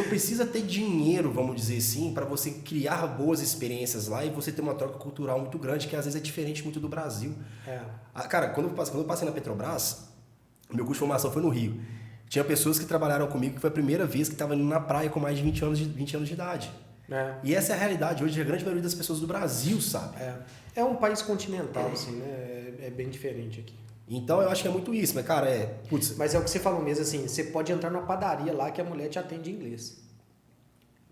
precisa ter dinheiro, vamos dizer assim, para você criar boas experiências lá e você ter uma troca cultural muito grande, que às vezes é diferente muito do Brasil. Cara, quando eu passei na Petrobras, meu curso de formação foi no Rio. Tinha pessoas que trabalharam comigo que foi a primeira vez que estavam indo na praia com mais de 20 anos de idade. E essa é a realidade hoje, a grande maioria das pessoas do Brasil, sabe? É um país continental, assim, né? É bem diferente aqui. Então eu acho que é muito isso, mas, cara, Mas é o que você falou mesmo, assim, você pode entrar na padaria lá que a mulher te atende em inglês.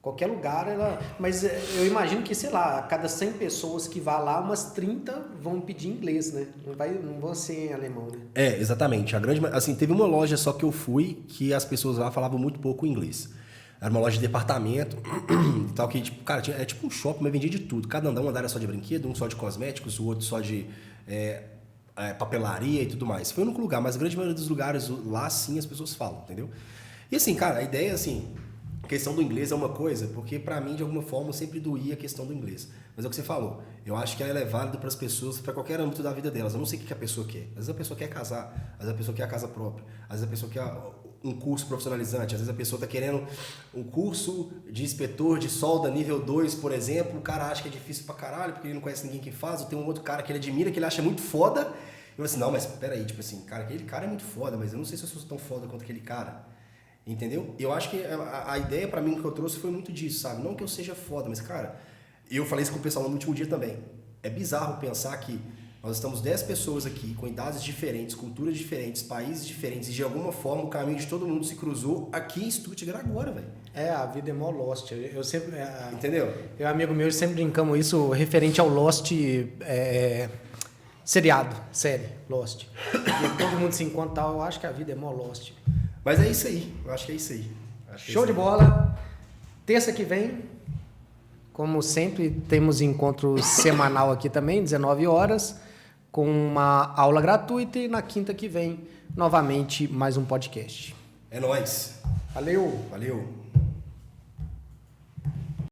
Qualquer lugar, mas eu imagino que, sei lá, a cada 100 pessoas que vá lá, umas 30 vão pedir inglês, né? Não vão ser em alemão, né? Exatamente. Assim, teve uma loja só que eu fui que as pessoas lá falavam muito pouco inglês. Era uma loja de departamento e tal, que, tipo, cara, é tipo um shopping, mas vendia de tudo. Cada andar era só de brinquedo, um só de cosméticos, o outro só de papelaria e tudo mais. Foi o único lugar, mas a grande maioria dos lugares lá, sim, as pessoas falam, entendeu? E assim, cara, a ideia, assim... A questão do inglês é uma coisa, porque pra mim, de alguma forma, sempre doía a questão do inglês. Mas é o que você falou. Eu acho que ela é válida para as pessoas, para qualquer âmbito da vida delas. Eu não sei o que a pessoa quer. Às vezes a pessoa quer casar, às vezes a pessoa quer a casa própria, às vezes a pessoa quer um curso profissionalizante, às vezes a pessoa está querendo um curso de inspetor de solda nível 2, por exemplo. O cara acha que é difícil pra caralho, porque ele não conhece ninguém que faz, ou tem um outro cara que ele admira, que ele acha muito foda. Eu falo assim, não, mas peraí, tipo assim, cara, aquele cara é muito foda, mas eu não sei se eu sou tão foda quanto aquele cara. Entendeu? Eu acho que a ideia pra mim que eu trouxe foi muito disso, sabe? Não que eu seja foda, mas, cara, eu falei isso com o pessoal no último dia também. É bizarro pensar que nós estamos 10 pessoas aqui, com idades diferentes, culturas diferentes, países diferentes, e de alguma forma o caminho de todo mundo se cruzou aqui em Stuttgart agora, velho. A vida é mó Lost. Eu sempre... Entendeu? Eu e um amigo meu sempre brincamos isso referente ao Lost... seriado, série, Lost. E todo mundo se encontra tal, eu acho que a vida é mó Lost. Mas é isso aí, eu acho que é isso aí. Show de bola. Terça que vem, como sempre, temos encontro semanal aqui também, 19 horas, com uma aula gratuita e na quinta que vem, novamente, mais um podcast. É nóis. Valeu. Valeu.